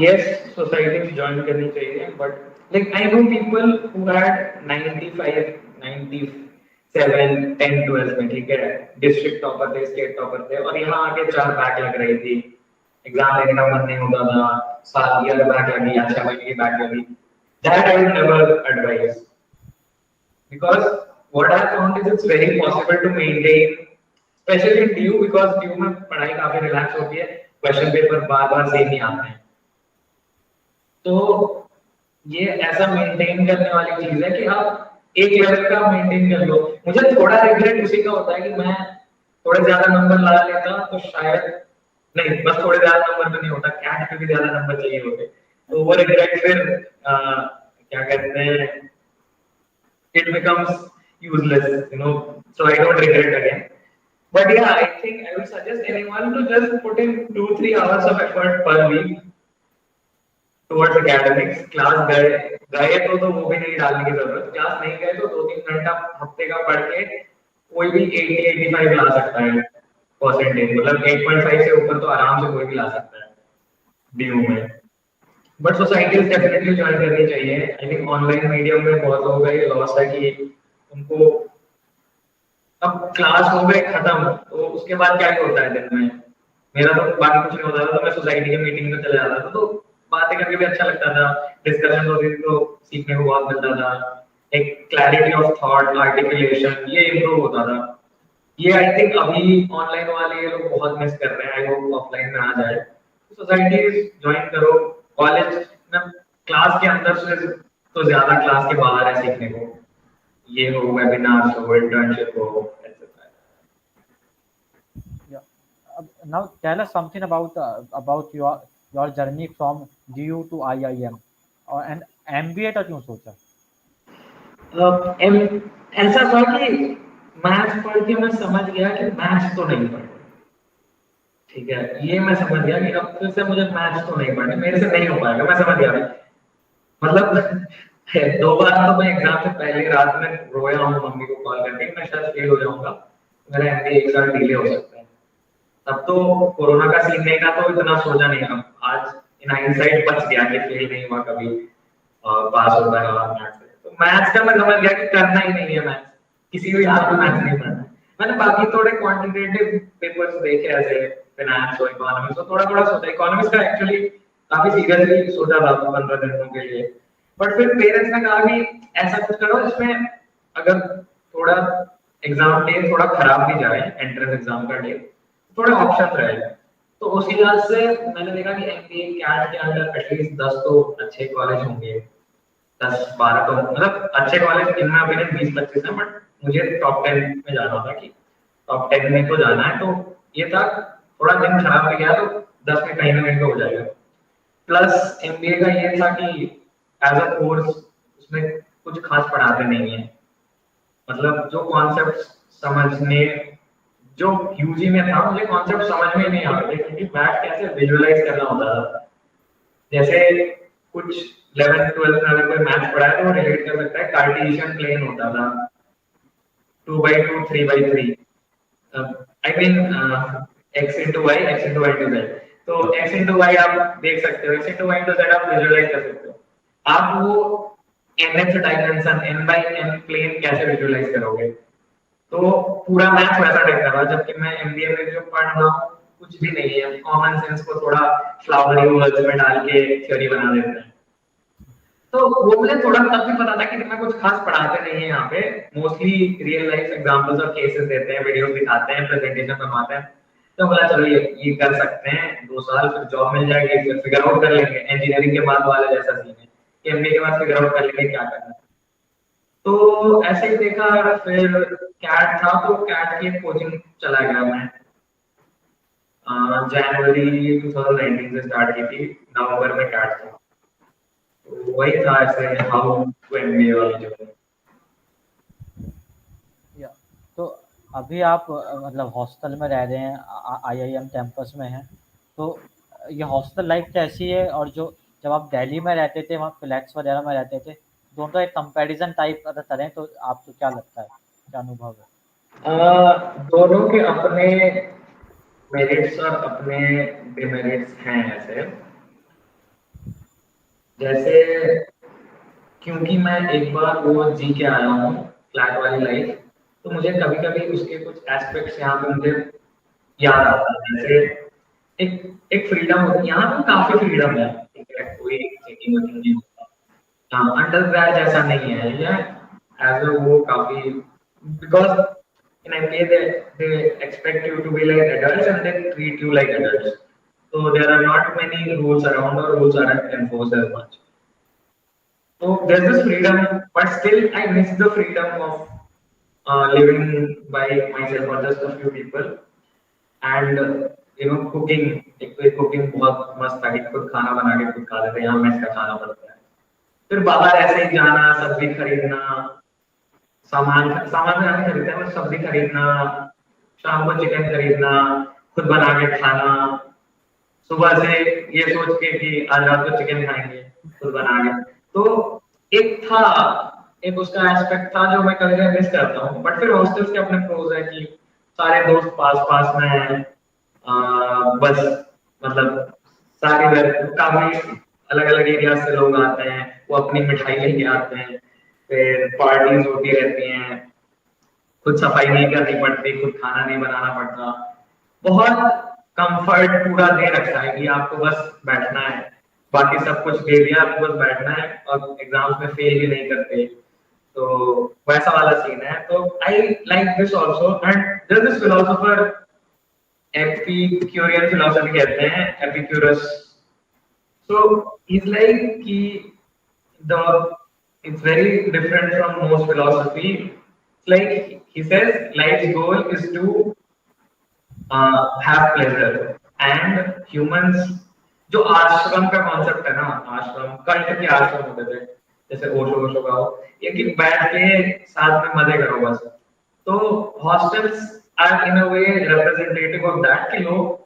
Yes, societies join करनी चाहिए, but like I know people who had 95, 97, 10, 12 में, ठीक है, डिस्ट्रिक्ट टॉपर थे, स्टेट टॉपर थे, और यहाँ आके 4 बैक लग रही थी, एग्जाम देने का मन नहीं होता था, 7 ईयर बैक लगी, 6 महीने की बैक लगी। That I would never advise, because what I found is it's very possible to maintain, especially in DU, because DU में पढ़ाई काफी रिलैक्स होती है, क्वेश्चन पेपर बार बार सेम ही आते हैं, तो ये ऐसा मेंटेन करने वाली चीज है कि आप एक लेवल का मेंटेन कर लो। मुझे थोड़ा रिग्रेट उसी का होता है कि मैं थोड़े ज्यादा नंबर ला लेता तो शायद, नहीं बस थोड़े ज्यादा नंबर भी नहीं होता, कैट पे भी ज्यादा नंबर चाहिए होते, तो वो रिग्रेट फिर क्या कहते हैं, it becomes useless, so I don't regret again. But yeah, I think I would suggest anyone to just put in 2-3 hours of effort per week towards academics। Class गए गए तो वो भी नहीं डालने की जरूरत, क्लास नहीं गए तो 2-3 घंटा हफ्ते का पढ़ के कोई भी 80-85 ला सकता है परसेंटेज, मतलब 8.5 से ऊपर तो आराम से कोई भी ला सकता है डीयू में। बट सोसाइटीज डेफिनेटली ज्वाइन करनी चाहिए। आई थिंक ऑनलाइन मीडियम में बहुत लोगों का ये लॉस है कि उनको अब क्लास हो गए खत्म, तो उसके बाद क्या ही होता है दिन में, मेरा तो बाकी कुछ नहीं होता था, तो मैं सोसाइटी की मीटिंग में चले जाता था, तो बातें करके भी अच्छा लगता था, डिस्कशन होती थी तो सीखने को बहुत मिलता था, एक क्लैरिटी ऑफ थॉट, आर्टिकुलेशन, ये इम्प्रूव होता था। ये आई थिंक अभी ऑनलाइन वाले ये लोग बहुत मिस कर रहे हैं, आई होप ऑफलाइन में आ जाए। सोसाइटी ज्वाइन करो, कॉलेज में क्लास के अंदर से तो ज्यादा क्लास के बाहर है सीखने को, ये हो वेबिनार हो, इंटर्नशिप हो, etcetera. Yeah. Now tell us something about your journey from DU to IIM और एंड MBA का क्यों सोचा? ऐसा था कि मैथ्स पढ़ के मैं समझ गया कि मैथ्स तो नहीं पढ़, ठीक है, ये मैं समझ गया कि अब फिर से मुझे मैथ्स तो नहीं पढ़नी, मेरे से नहीं हो पाएगा, मैं समझ गया भाई। मतलब 2 बार तो मैं एग्जाम से पहले रात में रोया हूँ मम्मी को कॉल करके कि मैं शायद फेल हो जाऊंगा, मेरा एमबीए 1 साल डिले हो सकता है। तब तो कोरोना का सीन नहीं था तो इतना सोचा नहीं। अब आज इन हाइंडसाइट बच गया कि फेल नहीं हुआ कभी, पास होता रहा मैथ्स से। तो मैथ्स का मैं समझ गया कि करना ही नहीं है मैथ्स, किसी भी हाल में मैथ्स नहीं पढ़ना है। मैंने बाकी थोड़े क्वांटिटेटिव पेपर्स देखे ऐसे फाइनेंस और इकोनॉमिक्स, तो थोड़ा थोड़ा सोचा। इकोनॉमिक्स का एक्चुअली काफी सीरियसली सोचा था 15 दिनों के लिए, बट फिर पेरेंट्स ने कहा कि ऐसा कुछ करो जिसमें अगर थोड़ा एग्जाम डे थोड़ा खराब भी जाए, एंट्रेंस एग्जाम का डे, थोड़े ऑप्शन रहे। तो उस लिहाज से मैंने देखा कि एमबीए कैट के अंदर एटलीस्ट 10 तो अच्छे कॉलेज होंगे, 10-12 तो मतलब अच्छे कॉलेज इनमें ओपिनियन 20-25 है, बट मुझे टॉप 10 में जाना था कि टॉप 10 में तो जाना है। तो ये था, थोड़ा दिन खराब भी गया तो 10 में कहीं ना कहीं तो हो जाएगा। प्लस एमबीए का ये था कि एज अ कोर्स उसमें कुछ खास पढ़ाते नहीं है, मतलब जो कॉन्सेप्ट समझने, जो यूजी में था मुझे कॉन्सेप्ट समझ में नहीं आ रहे थे, क्योंकि मैथ कैसे विजुअलाइज करना होता था। जैसे कुछ 11th-12th में अगर कोई मैथ पढ़ा है तो वो रिलेट कर सकता है, कार्टेशियन प्लेन होता था 2/2 3/3, I mean x into y x into y to z। तो x into y आप देख सकते हो, x into y to z आप विजुअलाइज कर सकते हो। आप वो nth dimension n by n plane कैसे विजुअलाइज करोगे? तो पूरा मैथ वैसा टाइप का था, जबकि मैं एमबीए में जो पढ़ रहा हूँ कुछ भी नहीं है, कॉमन सेंस को थोड़ा फ्लावरी वर्ड्स में डाल के थ्योरी बना देते हैं। तो वो मुझे थोड़ा तब भी पता था कि इतना कुछ खास पढ़ाते नहीं है यहाँ पे, मोस्टली रियल लाइफ एग्जांपल्स और केसेस देते हैं, वीडियोस दिखाते हैं, प्रेजेंटेशन बनवाते हैं। तो बोला चलो ये कर सकते हैं, 2 साल फिर जॉब मिल जाएगी, फिर फिगर आउट कर लेंगे। इंजीनियरिंग के बाद वाला जैसा सीन है कि एमबीए के बाद फिगर आउट कर लेंगे क्या करना है। तो ऐसे ही देखा, फिर कैट था तो कैट की कोचिंग चला गया मैं। जनवरी 2019 से स्टार्ट की थी, नवंबर में कैट था। तो वही था ऐसे हाउ टू एमबीए वाली जो। या तो अभी आप मतलब हॉस्टल में रह रहे हैं, आईआईएम कैंपस में हैं, तो ये हॉस्टल लाइफ कैसी है? और जो जब आप दिल्ली में रहते थे, वहाँ फ्लैट्स वगैरह में रहते थे, दोनों एक कंपैरिजन टाइप अगर करें तो आपको क्या लगता है, क्या अनुभव है? दोनों के अपने मेरिट्स और अपने डिमेरिट्स हैं ऐसे। जैसे क्योंकि मैं एक बार वो जी के आया हूँ फ्लैट वाली लाइफ, तो मुझे कभी कभी उसके कुछ एस्पेक्ट्स यहाँ पे मुझे याद आता है। जैसे एक एक फ्रीडम होती है यहाँ पे, काफी फ्रीडम है, ठीक है, कोई चेकिंग वेकिंग नहीं होता। हाँ, अंडर ग्रेड जैसा नहीं है ये, एज अ वो काफी, because in MBA they expect you to be like adults and they treat you like adults. So there are not many rules around, or rules aren't enforced as much. So there's this freedom, but still I miss the freedom of living by myself or just a few people. And cooking, एक तो cooking बहुत मस्त था कि खुद खाना बना के खुद खा लेते हैं, यहाँ मेस का खाना पड़ता है। फिर बाहर ऐसे ही जाना, सब्जी खरीदना, सामान सामान तो नहीं खरीदते हैं, बस सब्जी खरीदना, शाम को चिकन खरीदना, खुद बना के खाना, सुबह से ये सोच के कि आज रात को चिकन खाएंगे, खुद बना के। तो एक था, एक उसका एस्पेक्ट था जो मैं कभी कभी मिस करता हूँ। बट फिर हॉस्टल्स के अपने प्रोज है कि सारे दोस्त पास पास में हैं, बस मतलब सारे काफी अलग अलग एरिया से लोग आते हैं, वो अपनी मिठाई लेके आते हैं, फिर पार्टीज होती रहती हैं, खुद सफाई नहीं करनी पड़ती, खुद खाना नहीं बनाना पड़ता। बहुत कंफर्ट पूरा दे रखा है कि आपको बस बैठना है, बाकी सब कुछ दे दिया, आपको बस बैठना है, और एग्जाम्स में फेल भी नहीं करते। तो वैसा वाला सीन है। तो I like this also. And there is this philosopher, Epicurean philosophy कहते हैं, एपिक्यूरस। So he's like कि the it's very different from most philosophy. It's like he says life's goal is to have pleasure, and humans, जो आश्रम का concept है ना, आश्रम cult के आश्रम होते थे, जैसे ओशो ओशो का हो, ये कि बैठ के साथ में मजे करो बस। तो hostels are in a way representative of that कि लोग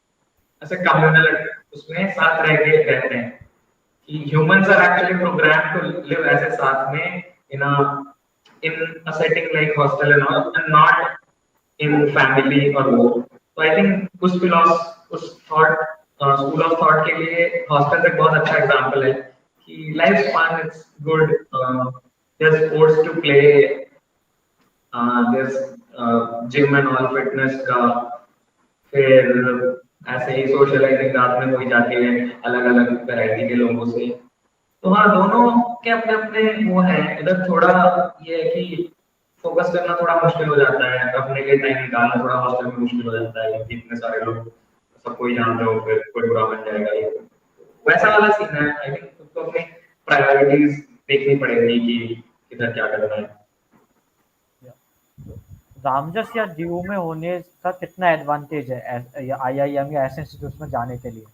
ऐसे कम्युनल उसमें साथ रह के रहते हैं कि humans are actually program to live ऐसे साथ में इन अ setting like hostel and all and not in family or work. तो आई थिंक उस थॉट स्कूल ऑफ थॉट के लिए हॉस्टल एक बहुत अच्छा एग्जांपल है कि life span it's good, there sports to play, there gym and all fitness का, फिर ऐसे ही सोशलाइजिंग रात में हो जाती है अलग अलग वैरायटी के लोगों से। तो हाँ, दोनों के अपने अपने वो है। इधर थोड़ा ये है कि फोकस करना थोड़ा मुश्किल हो जाता है, अपने लिए टाइम निकालना थोड़ा हॉस्टल में मुश्किल हो जाता है क्योंकि इतने सारे लोग सबको ही जानते हो, फिर कोई बुरा बन जाएगा ये वैसा वाला सीन है। आई थिंक सबको अपनी प्रायोरिटीज देखनी पड़ेगी कि किधर क्या करना है। रामजस या डीयू में होने का कितना एडवांटेज है आईआईएम या ऐसे इंस्टीट्यूट में जाने के लिए?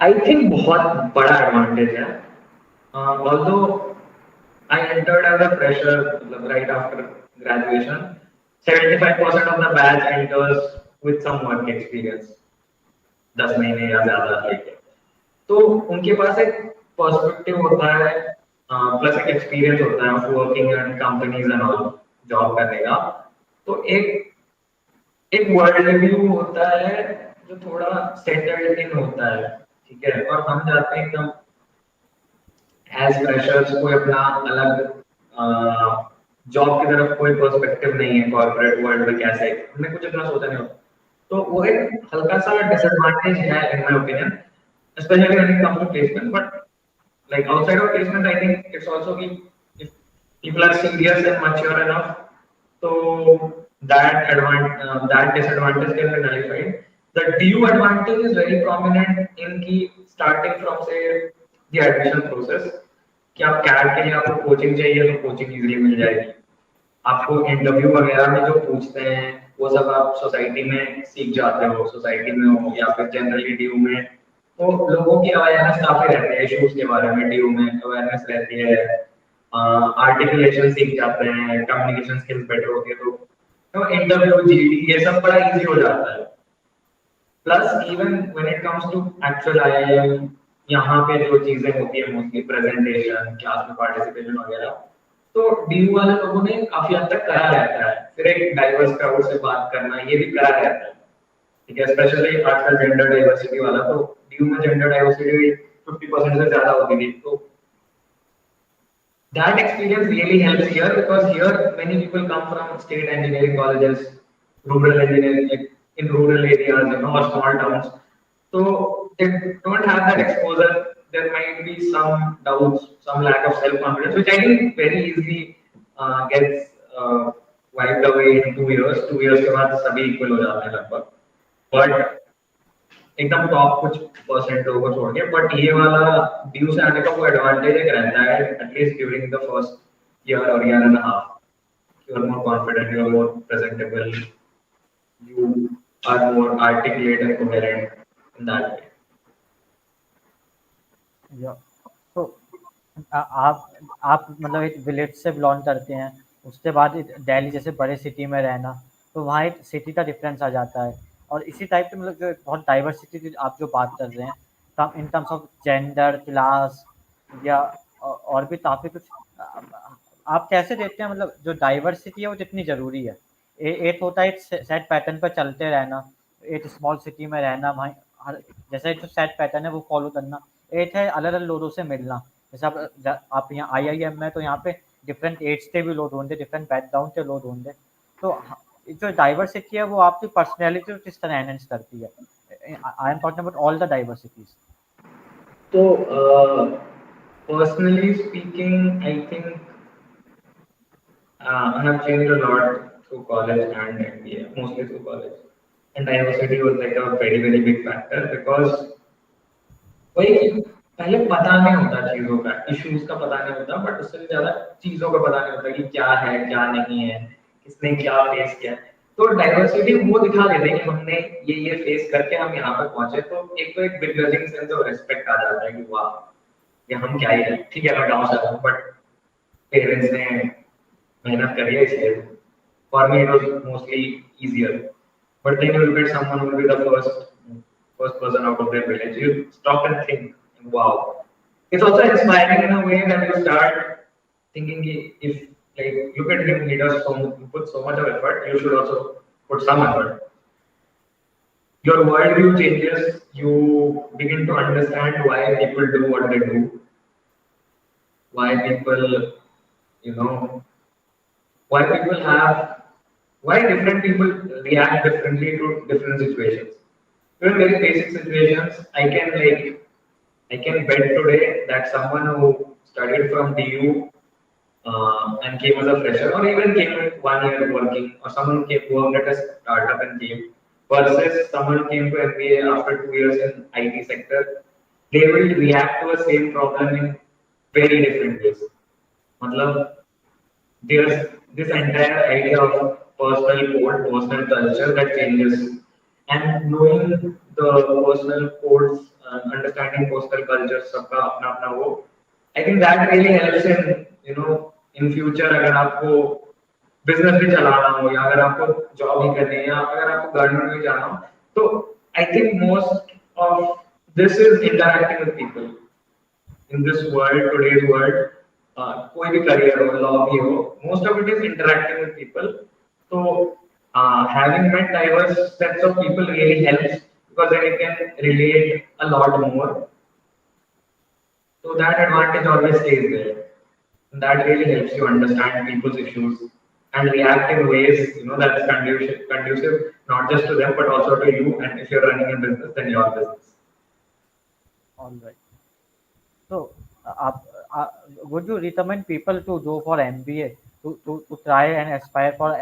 आई थिंक बहुत बड़ा एडवांटेज है। Although I entered as a fresher right after graduation. 75% of the batch enters with some work experience, 10 महीने या ज्यादा लेके। तो उनके पास एक पर्सपेक्टिव होता है, प्लस एक एक्सपीरियंस होता है of working in companies and all, job करने का। तो एक वर्ल्ड व्यू होता है जो थोड़ा सेटल्ड इन होता है, ठीक है। और हम जाते हैं एकदम एज फ्रेशर्स, कोई अपना अलग जॉब की तरफ कोई पर्सपेक्टिव नहीं है, कॉर्पोरेट वर्ल्ड में कैसे हमें कुछ इतना सोचा नहीं होता। तो वो एक हल्का सा डिसएडवांटेज है in my opinion, specially when it comes to placement. But like outside of placement, I think it's also if people are serious and mature enough, so that disadvantage can be nullified. The DU advantage is very prominent in की starting from say the admission process, कि आप cat के लिए आपको coaching चाहिए तो coaching easily मिल जाएगी। आपको इंटरव्यू वगैरह में जो पूछते हैं वो सब आप सोसाइटी में सीख जाते हो, सोसाइटी में हो या फिर जनरली ड्यू में। तो लोगों की अवेयरनेस काफी रहती है इश्यूज के बारे में, ड्यू में अवेयरनेस रहती है, आर्टिकुलेशन सीख जाते हैं, कम्युनिकेशन स्किल्स बेटर होती है। तो इंटरव्यू जीडी ये सब बड़ा इजी हो जाता है। Plus even when it comes to actual IIM, यहाँ पे जो चीजें होती है मोस्टली प्रेजेंटेशन, क्लास में पार्टिसिपेशन वगैरह, तो डीयू वाले लोगों ने काफी हद तक करा रहता है। फिर एक डाइवर्स क्राउड से बात करना ये भी करा रहता है, ठीक है। स्पेशली आजकल जेंडर डाइवर्सिटी वाला, तो डीयू में जेंडर डाइवर्सिटी 50% से ज्यादा होती थी। तो that experience really helps here because here many people come from state engineering colleges, rural engineering, like in rural areas, or small towns. So they don't have that exposure. There might be some doubts, some lack of self-confidence, which I think very easily gets wiped away in 2 years. 2 years के बाद सभी equal हो जाते हैं लगभग। But एकदम top कुछ percent लोगों को छोड़ के, बट ये वाला ड्यू से आने का वो एडवांटेज एक रहता है at least during the first year और year and half, you are more confident, you are more presentable, you are more articulate and coherent in that way. या तो आप मतलब एक विलेज से बिलोंग करते हैं, उसके बाद दिल्ली जैसे बड़े सिटी में रहना, तो वहाँ एक सिटी का डिफरेंस आ जाता है। और इसी टाइप के मतलब जो बहुत डाइवर्सिटी की आप जो बात कर रहे हैं, तब in terms of gender, class या और भी काफ़ी कुछ, आप कैसे देखते हैं मतलब जो डाइवर्सिटी है वो कितनी ज़रूरी है? एक होता है एक सेट पैटर्न पर चलते रहना, एक स्मॉल सिटी में रहना, वहाँ हर जैसे जो सेट पैटर्न है वो फॉलो करना, एक है अलग अलग लोगों से मिलना। जैसे आप यहाँ आईआईएम में, तो यहाँ पे डिफरेंट एज के भी लोग होंगे, डिफरेंट बैकग्राउंड के लोग होंगे। तो जो डाइवर्सिटी है वो आपकी पर्सनैलिटी को किस तरह एनहेंस करती है? I am talking about all the diversities. तो personally speaking I think I have changed a lot through college and MBA, mostly through college. And diversity was like a very, very big factor because वही कि पहले पता नहीं होता चीजों का, issues का पता नहीं होता, बट उससे भी ज्यादा चीजों का पता नहीं होता कि क्या है क्या नहीं है, किसने क्या फेस किया। तो डाइवर्सिटी वो दिखा देते हैं कि हमने ये फेस करके हम यहाँ पर पहुंचे। तो एक बिगनिंग सेंस ऑफ रिस्पेक्ट आ जाता है कि वाह, ये हम क्या ही है। ठीक है, मैं गाँव से आता हूँ बट पेरेंट्स ने मेहनत करी है इसलिए for me it was mostly easier, but then you will get someone who will be the first first person out of their village. You stop and think, wow. It's also inspiring in a way that you start thinking if like look at him, he does put so much of effort, you should also put some effort. Your worldview changes, you begin to understand why people do what they do, why people, you know, why people have, why different people react differently to different situations. Even very basic situations, I can bet today that someone who studied from DU and came as a fresher, or even came with 1 year working, or someone came worked at a startup and came, versus someone came to MBA after 2 years in IT sector, they will react to a same problem in very different ways. मतलब there's this entire idea of personal code, personal culture that changes. And knowing the personal codes, understanding personal culture, सबका अपना अपना वो, I think that really helps in in future अगर आपको business भी चलाना हो या अगर आपको जॉब ही करनी है या अगर आपको गवर्नमेंट में जाना हो तो I think most of this is interacting with people in this world, today's world, कोई भी करियर हो, लॉ भी हो, most of it is interacting with people. So having met diverse sets of people really helps because then you can relate a lot more. So that advantage always stays there. And that really helps you understand people's issues and react in ways that's conducive not just to them but also to you. And if you're running a business, then your business. All right. So, would you recommend people to go for MBA to try and aspire for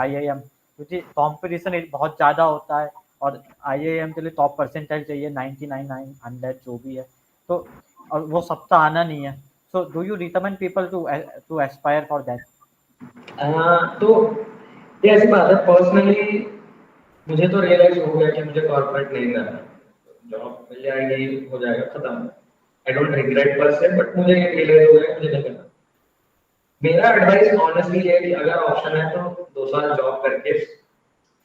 IIM? क्योंकि competition बहुत ज़्यादा होता है और IIM के लिए top percentile चाहिए 99 900 जो भी है तो और वो सबका आना नहीं है. So, do you recommend people to aspire for that? तो ये ऐसी बात है पर्सनली मुझे तो रियलाइज हो गया कि मुझे कॉर्पोरेट नहीं करना. जॉब मिल जाएगी हो जाएगा खत्म. आई डोंट रिग्रेट पर से बट मुझे ये रियलाइज हो गया मुझे नहीं करना. मेरा एडवाइस ऑनेस्टली ये है कि अगर ऑप्शन है तो 2 साल जॉब करके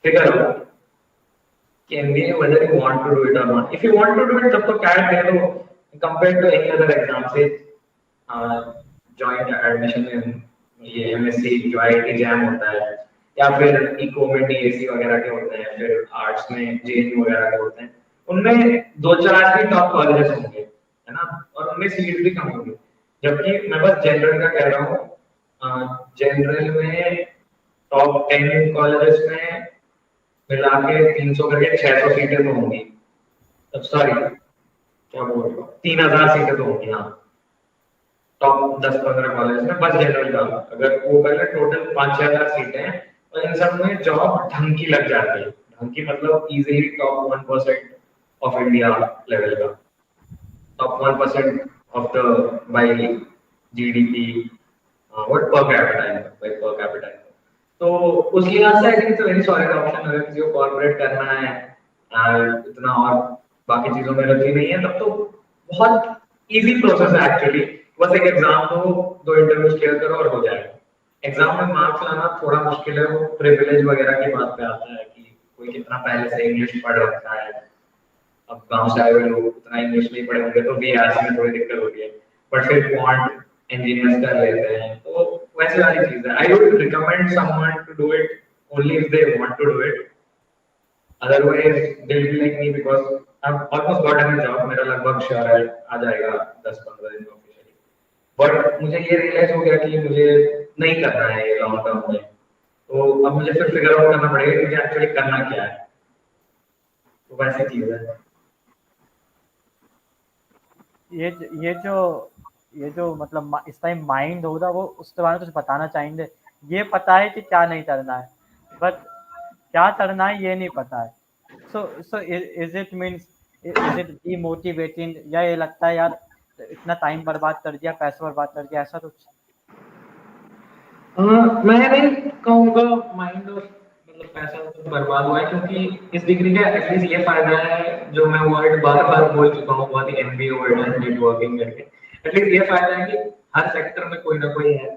फिगर आउट कि MBA whether you want to do it or not. If you want to do it तब तो कैट दे दो compared to any other exam से joint admission in ये एमएससी जो आईआईटी जैम होता है या फिर इको में डीएसी वगैरह के होते हैं फिर आर्ट्स में जेएनयू वगैरह के होते हैं उनमें 2-4 भी टॉप कॉलेजेस होंगे है ना और उनमें सीट भी कम होंगी जबकि मैं बस जनरल का कह रहा हूँ जनरल में टॉप 10 कॉलेजेस में मिला के 300 करके 600 सीटें तो होंगी. सॉरी क्या बोल रहा हूँ 3000 सीटें तो होंगी. हाँ टॉप 10-15 कॉलेज में बस जनरल का अगर वो पहले टोटल 5-6 हजार सीटें हैं और इन सब में जॉब ढंग की लग जाती है. ढंग की मतलब easily top 1% of India level का top 1% of the by GDP what per capita. तो उस लिहाज से I think it's a very solid option. अगर किसी को कॉर्पोरेट करना है इतना और बाकी चीजों में रुचि नहीं है तब तो बहुत इजी प्रोसेस है एक्चुअली. बस एक एग्जाम दो इंटरव्यूज क्लियर करो और हो जाएगा. एग्जाम में मार्क्स लाना थोड़ा मुश्किल है. वो प्रिविलेज वगैरह की बात पे आता है कि कोई कितना पहले से इंग्लिश पढ़ रखा है. अब गांव से आए हुए लोग उतना इंग्लिश नहीं पढ़े होंगे तो बीआरसी में थोड़ी दिक्कत होती है बट फिर क्वांट इंजीनियर्स कर लेते हैं तो वैसे वाली चीज है. I would recommend someone to do it only if they want to do it. Otherwise they will be like me because I almost got a job. मेरा लगभग श्योर है आ जाएगा 10-15 दिन में ऑफिशियली. बट मुझे ये रियलाइज हो गया कि मुझे नहीं करना है ये लॉन्ग टर्म में. तो अब मुझे फिर फिगर आउट करना पड़ेगा कि मुझे एक्चुअली करना क्या है. तो वैसी चीज है. ये जो मतलब इस टाइम माइंड होगा वो उसके बारे में कुछ बताना चाहेंगे. ये पता है कि क्या नहीं करना है बट क्या करना है ये नहीं पता है. So is it means is it demotivating या ये लगता है यार इतना टाइम बर्बाद कर दिया पैसा बर्बाद कर दिया ऐसा कुछ. मैं नहीं कहूँगा माइंड और मतलब पैसा तो बर्बाद हुआ है क्योंकि इस डिग्री का एटलीस्ट ये फायदा है जो मैं वर्ड बार बार बोल चुका हूँ बहुत ही एमबीए वर्ड है नेटवर्किंग करके. एटलीस्ट ये फायदा है कि हर सेक्टर में कोई ना कोई है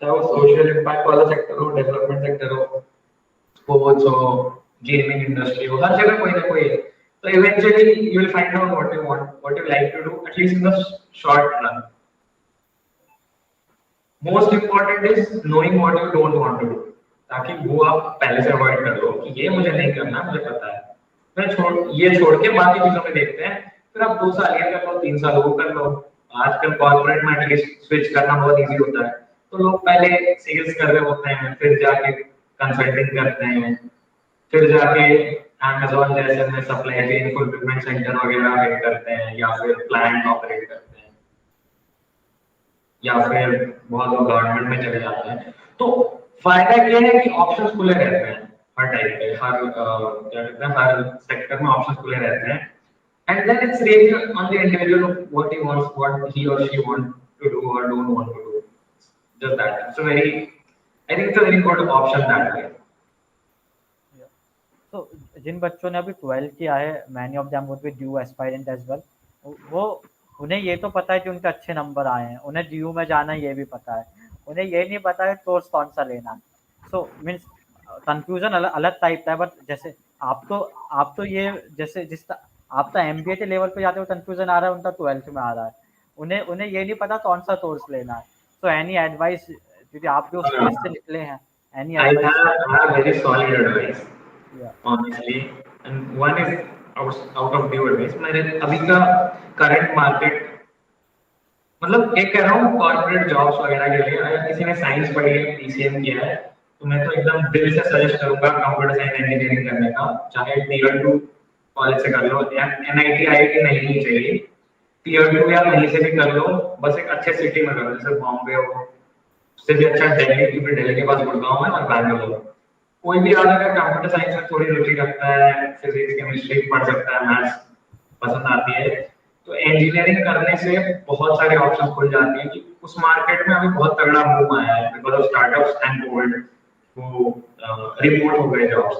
चाहे वो सोशल इम्पैक्ट वाला सेक्टर हो डेवलपमेंट सेक्टर हो स्पोर्ट्स हो गेमिंग इंडस्ट्री हो हर जगह कोई ना कोई है. So eventually you will find out what you want, what you like to do, at least in the short run. Most important is knowing what you don't want to do, ताकि वो आप पहले से अवॉइड कर लो कि ये मुझे नहीं करना, मुझे पता है, मैं ये छोड़ के बाकी चीजों में देखते हैं, फिर आप 2 साल ये कर लो, 3 साल वो कर लो। आजकल कॉर्पोरेट में एटलीस्ट स्विच करना बहुत इजी होता है, तो लोग पहले सेल्स कर रहे होते हैं, फिर जाके कंसल्टिंग करते हैं, फिर जाके अमेज़न जैसे में सप्लाई चेन फुलफिलमेंट सेंटर वगैरह हेड करते हैं, या फिर प्लांट ऑपरेट करते हैं, या फिर बहुत लोग गवर्नमेंट में चले जाते हैं। तो फायदा ये है कि ऑप्शंस खुले रहते हैं, हर टाइप के, हर क्या कहते हैं, हर सेक्टर में ऑप्शंस खुले रहते हैं। And then it's really on the individual what he wants, what he और शी वांट टू डू और don't want to do, just that. It's a very, I think it's a very good option that way. तो जिन बच्चों ने अभी 12th किया है, many of them would be DU aspirant as well, वो उन्हें ये तो पता है कि उनके अच्छे नंबर आए हैं, उन्हें ड्यू में जाना है ये भी पता है, उन्हें ये नहीं पता है कोर्स कौन सा लेना है। सो मीन्स कंफ्यूजन अलग टाइप का है। बट जैसे आप तो ये जैसे आप तो MBA के लेवल पे जाते हो कंफ्यूजन आ रहा है, उनका 12th में आ रहा है, उन्हें ये नहीं पता कौन सा कोर्स लेना है। सो एनी एडवाइस, क्योंकि आप भी उस फेज से निकले हैं, any I advice? have very solid advice, या honestly, and one is out of due advice. मेरे अभी का करंट मार्केट, मतलब एक कह रहा हूँ कॉर्पोरेट जॉब्स वगैरह के लिए, अगर किसी ने साइंस पढ़ी है, PCM किया है, तो मैं तो एकदम दिल से सजेस्ट करूंगा कंप्यूटर साइंस इंजीनियरिंग करने का। चाहे Tier 2 कॉलेज से कर लो, या NIT IIT नहीं ही चाहिए, Tier 2 या कहीं से भी कर लो, बस एक अच्छे सिटी में करो, जैसे बॉम्बे हो, उससे भी अच्छा दिल्ली, क्योंकि दिल्ली के पास गुड़गांव है और बैंगलोर। कोई भी आदमी अगर कंप्यूटर साइंस में थोड़ी रुचि रखता है, फिजिक्स केमिस्ट्री पढ़ सकता है, मैथ्स पसंद आती है, तो इंजीनियरिंग करने से बहुत सारे ऑप्शन खुल जाते हैं। कि उस मार्केट में अभी बहुत तगड़ा मूव आया है because of startups and covid, वो रिमोट हो गए जॉब्स,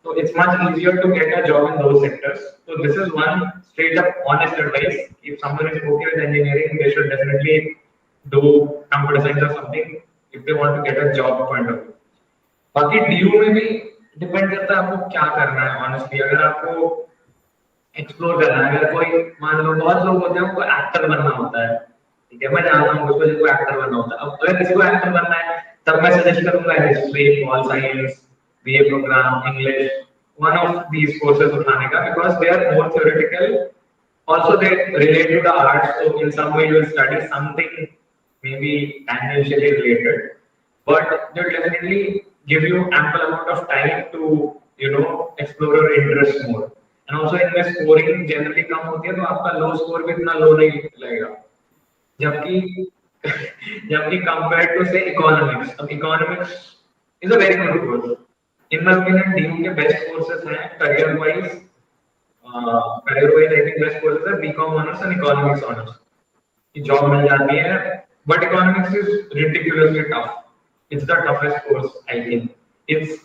तो it's much easier to get a job in those sectors. So this is one straight up honest advice. If someone is okay with engineering, they should definitely do computer science or something if they want to get a job point of view. बाकी DU में भी depend करता है आपको क्या करना है। Honestly अगर आपको एक्सप्लोर करना है, अगर कोई मान लो बहुत लोग होते हैं उनको एक्टर बनना होता है, ठीक है, मैं जानता हूँ कुछ लोगों को एक्टर बनना होता है। अब अगर किसी को एक्टर बनना है तब मैं सजेस्ट करूंगा history, pol science, BA programme, English, one of these courses उठाने का, because they are more theoretical, also they relate to the arts, so in some way you will study something maybe tangentially related, but they will definitely give you ample amount of time to explore your interest more. And also इनमें scoring generally कम होती है, तो आपका लो score भी इतना लो नहीं लगेगा, जबकि जबकि कंपेयर्ड टू से इकोनॉमिक्स, अब economics is a very good course in my opinion. DU के बेस्ट कोर्सेज हैं career wise, I think best courses है BCom honours and economics honours, की जॉब मिल जाती है। But economics is ridiculously tough, it's the toughest course I think, it's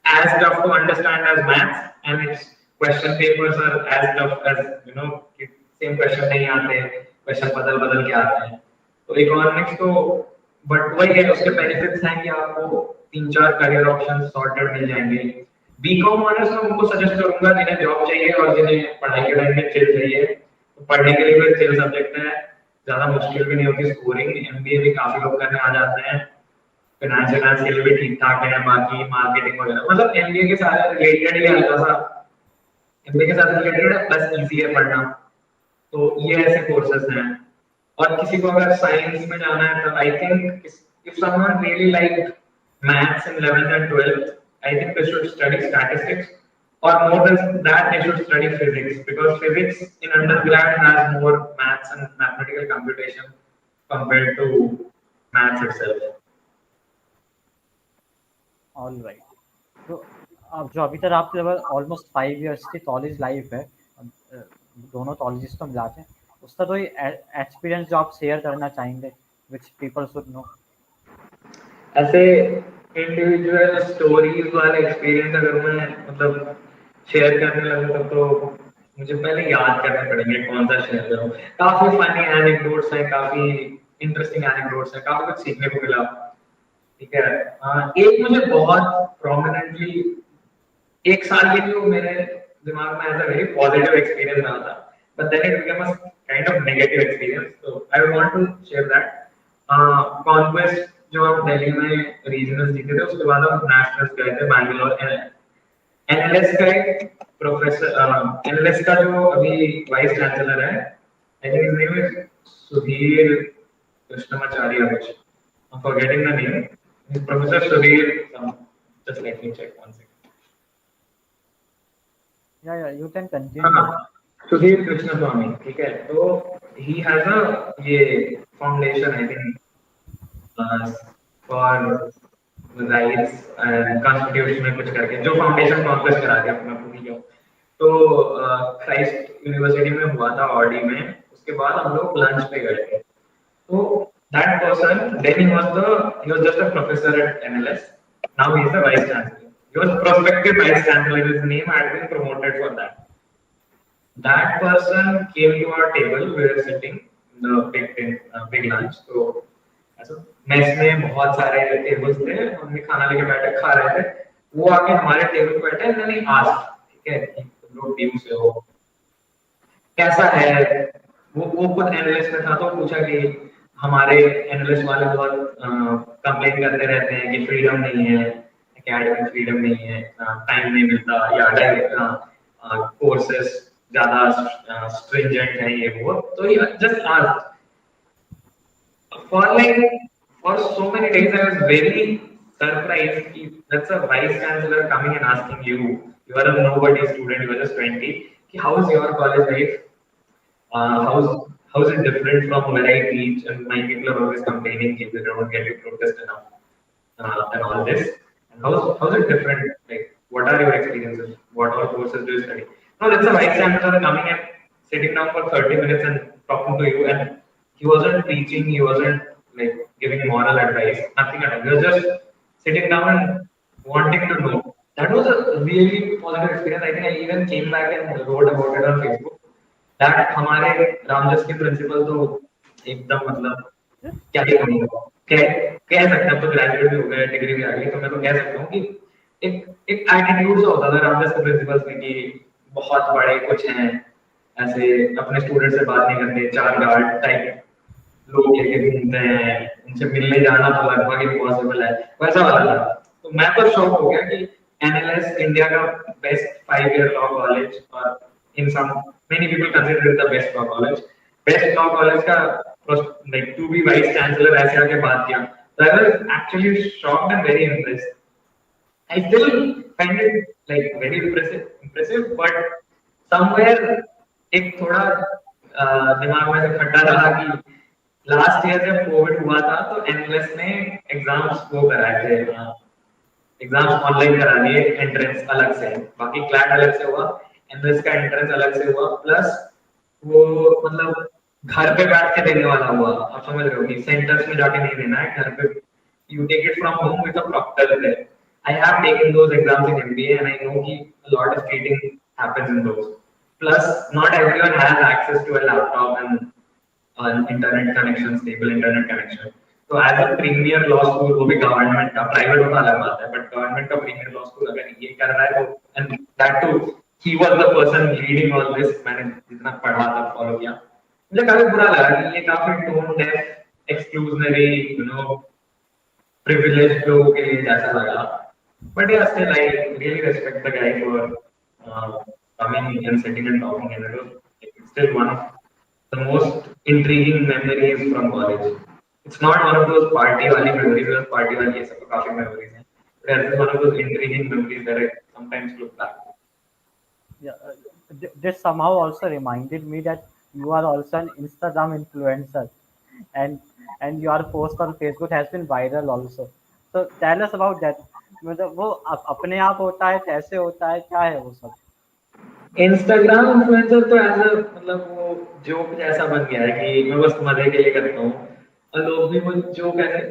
as tough to understand as maths, and its question papers are as tough as same question नहीं आते, question बदल बदल के आते हैं। तो इकोनॉमिक्स तो बट वही है, उसके बेनिफिट्स हैं कि आपको 3-4 करियर ऑप्शन सॉर्टेड मिल जाएंगे। बीकॉम ऑनर्स में उनको सजेस्ट करूंगा जिन्हें जॉब चाहिए और जिन्हें पढ़ाई के टाइम में चिल चाहिए, तो पढ़ने के लिए भी चिल सब्जेक्ट है, ज्यादा मुश्किल भी नहीं होती स्कोरिंग। MBA भी काफी लोग करने आ जाते हैं, फाइनेंस के लिए भी ठीक ठाक है, बाकी मार्केटिंग वगैरह, मतलब MBA के साथ रिलेटेड ही हल्का सा MBA के साथ रिलेटेड है, प्लस इजी है पढ़ना। तो ये ऐसे कोर्सेज हैं। और किसी को अगर साइंस में जाना है तो I think if someone really like maths in 11th and 12th, I think they should study statistics, or more than that they should study physics, because physics in undergrad has more maths and mathematical computation compared to maths itself. All right. तो अब जो अभी तक आपके almost 5 years की college life है, दोनों colleges तो मिलाते हैं, उसका कोई एक्सपीरियंस जो आप शेयर करना चाहेंगे विच पीपल शुड नो? ऐसे इंडिविजुअल स्टोरीज वाले एक्सपीरियंस अगर मैं मतलब शेयर करने लगूं तो मुझे पहले याद करने पड़ेंगे कौन सा शेयर करूं। काफी फनी एनेक्डोट्स हैं, काफी इंटरेस्टिंग एनेक्डोट्स हैं, काफी कुछ सीखने को मिला, ठीक है। एक मुझे बहुत प्रोमिनेंटली एक साल के लिए मेरे दिमाग में as a very positive experience रहा था, but then it became a kind of negative experience. So I would want to share that. Conquest जो हम दिल्ली में रीजनल जीते थे, उसके बाद हम नेशनल्स गए थे बैंगलोर। एनएलएस का एक प्रोफेसर, एनएलएस का जो अभी वाइस चांसलर है, I think his name is Sudhir Krishnamacharya कुछ, I'm forgetting the name. Professor Sudhir, just let me check one second. Yeah, you can continue. हाँ, सुधीर कृष्ण स्वामी, ठीक है। तो he has a ये foundation I think for rights and constitution में कुछ करके, जो फाउंडेशन कॉन्क्वेस्ट करा दिया अपना पूरी जो। तो क्राइस्ट यूनिवर्सिटी में हुआ था ऑडी में, उसके बाद हम लोग लंच पे गए थे। So that person, then he was just a professor at NLS. Now he is the vice chancellor. He was prospective vice chancellor. His name had been promoted for that. That person came to our table. We were sitting in the big lunch. So ऐसा mess में बहुत सारे tables थे, हमने खाना लेके बैठे खा रहे थे। वो आके हमारे टेबल पे बैठे, मैंने आस्क, ठीक है, तुम लोग टीम से हो, कैसा है। वो खुद एनालिस्ट में था, तो पूछा कि हमारे एनालिस्ट वाले बहुत कंप्लेन करते रहते हैं कि फ्रीडम नहीं है, एकेडमिक फ्रीडम नहीं है, टाइम नहीं मिलता, या कोर्सेस ज्यादा स्ट्रिंजेंट है ये वो। तो ही just ask for like for so many days I was very surprised कि that's a vice chancellor coming and asking you, you are a nobody student, you are just 20, कि how is your college life, how's it different from where I teach, and my people are always complaining that they don't get to protest enough, and all this. And how's it different? Like, what are your experiences? What all courses do you study? No, that's a vice chancellor coming and sitting down for 30 minutes and talking to you, and he wasn't teaching, he wasn't like giving moral advice, nothing at all. He was just sitting down and wanting to know. That was a really positive experience. I think I even came back and wrote about it on Facebook. That हमारे रामजस के principal तो एकदम मतलब क्या ही कहूँगा, कह सकते हैं। तो ग्रेजुएट भी हो गए, डिग्री भी आ गई, तो मैं तो कह सकता हूँ कि एक एक एटीट्यूड सा होता था रामजस के प्रिंसिपल्स में कि बहुत बड़े कुछ हैं, ऐसे अपने स्टूडेंट से बात नहीं करते, चार गार्ड टाइप लोग लेके घूमते हैं, उनसे मिलने जाना तो लगभग इम्पॉसिबल है, वैसा वाला था। तो मैं तो शॉक हो गया कि एनएलएस इंडिया का बेस्ट 5 ईयर लॉ कॉलेज, और in some many people consider it the best law college. Best law college का like to be vice chancellor ऐसे आके बात किया, so I was actually shocked and very impressed. I still find it like very impressive, but somewhere एक थोड़ा दिमाग में से खट्टा रहा कि लास्ट ईयर जब कोविड हुआ था तो एनएलएस ने एग्जाम्स वो कराए थे, एग्जाम्स ऑनलाइन करा दिए, एंट्रेंस अलग से, बाकी क्लैट अलग से हुआ, एनएलएस का एंट्रेंस अलग से हुआ, प्लस वो मतलब घर पे बैठ के देने वाला हुआ। आप समझ रहे हो कि सेंटर्स में जाके नहीं देना है, घर पे you take it from home with a proctor there. I have taken those exams in MBA and I know कि a lot of cheating happens in those. Plus, not everyone has access to a laptop and an internet connection, stable internet connection. तो as a premier law school, वो भी government का, private होता अलग बात है, but government का premier law school अगर ये कर रहा है तो, and that too he was the person leading all this, मैंने जितना पढ़ा था फॉलो किया, मुझे काफी बुरा लगा कि ये काफी tone deaf exclusionary you know privileged लोगों के लिए जैसा लगा। बट या still I really respect the guy for coming and sitting and talking, and it was still one of the most intriguing memories from college. It's not one of those party wali memories, because party wali ये सब काफी memories हैं, but it's one of those intriguing memories that I sometimes look back. Yeah, this somehow also reminded me that you are also an Instagram influencer, and your post on Facebook has been viral also. So tell us about that. मतलब वो अपने आप होता है, कैसे होता है, क्या है वो सब? इंस्टाग्राम इन्फ्लुएंसर तो ऐसा मतलब वो जोक जैसा बन गया है कि मैं बस मजे के लिए करता हूँ, और लोग भी वो जोक ऐसे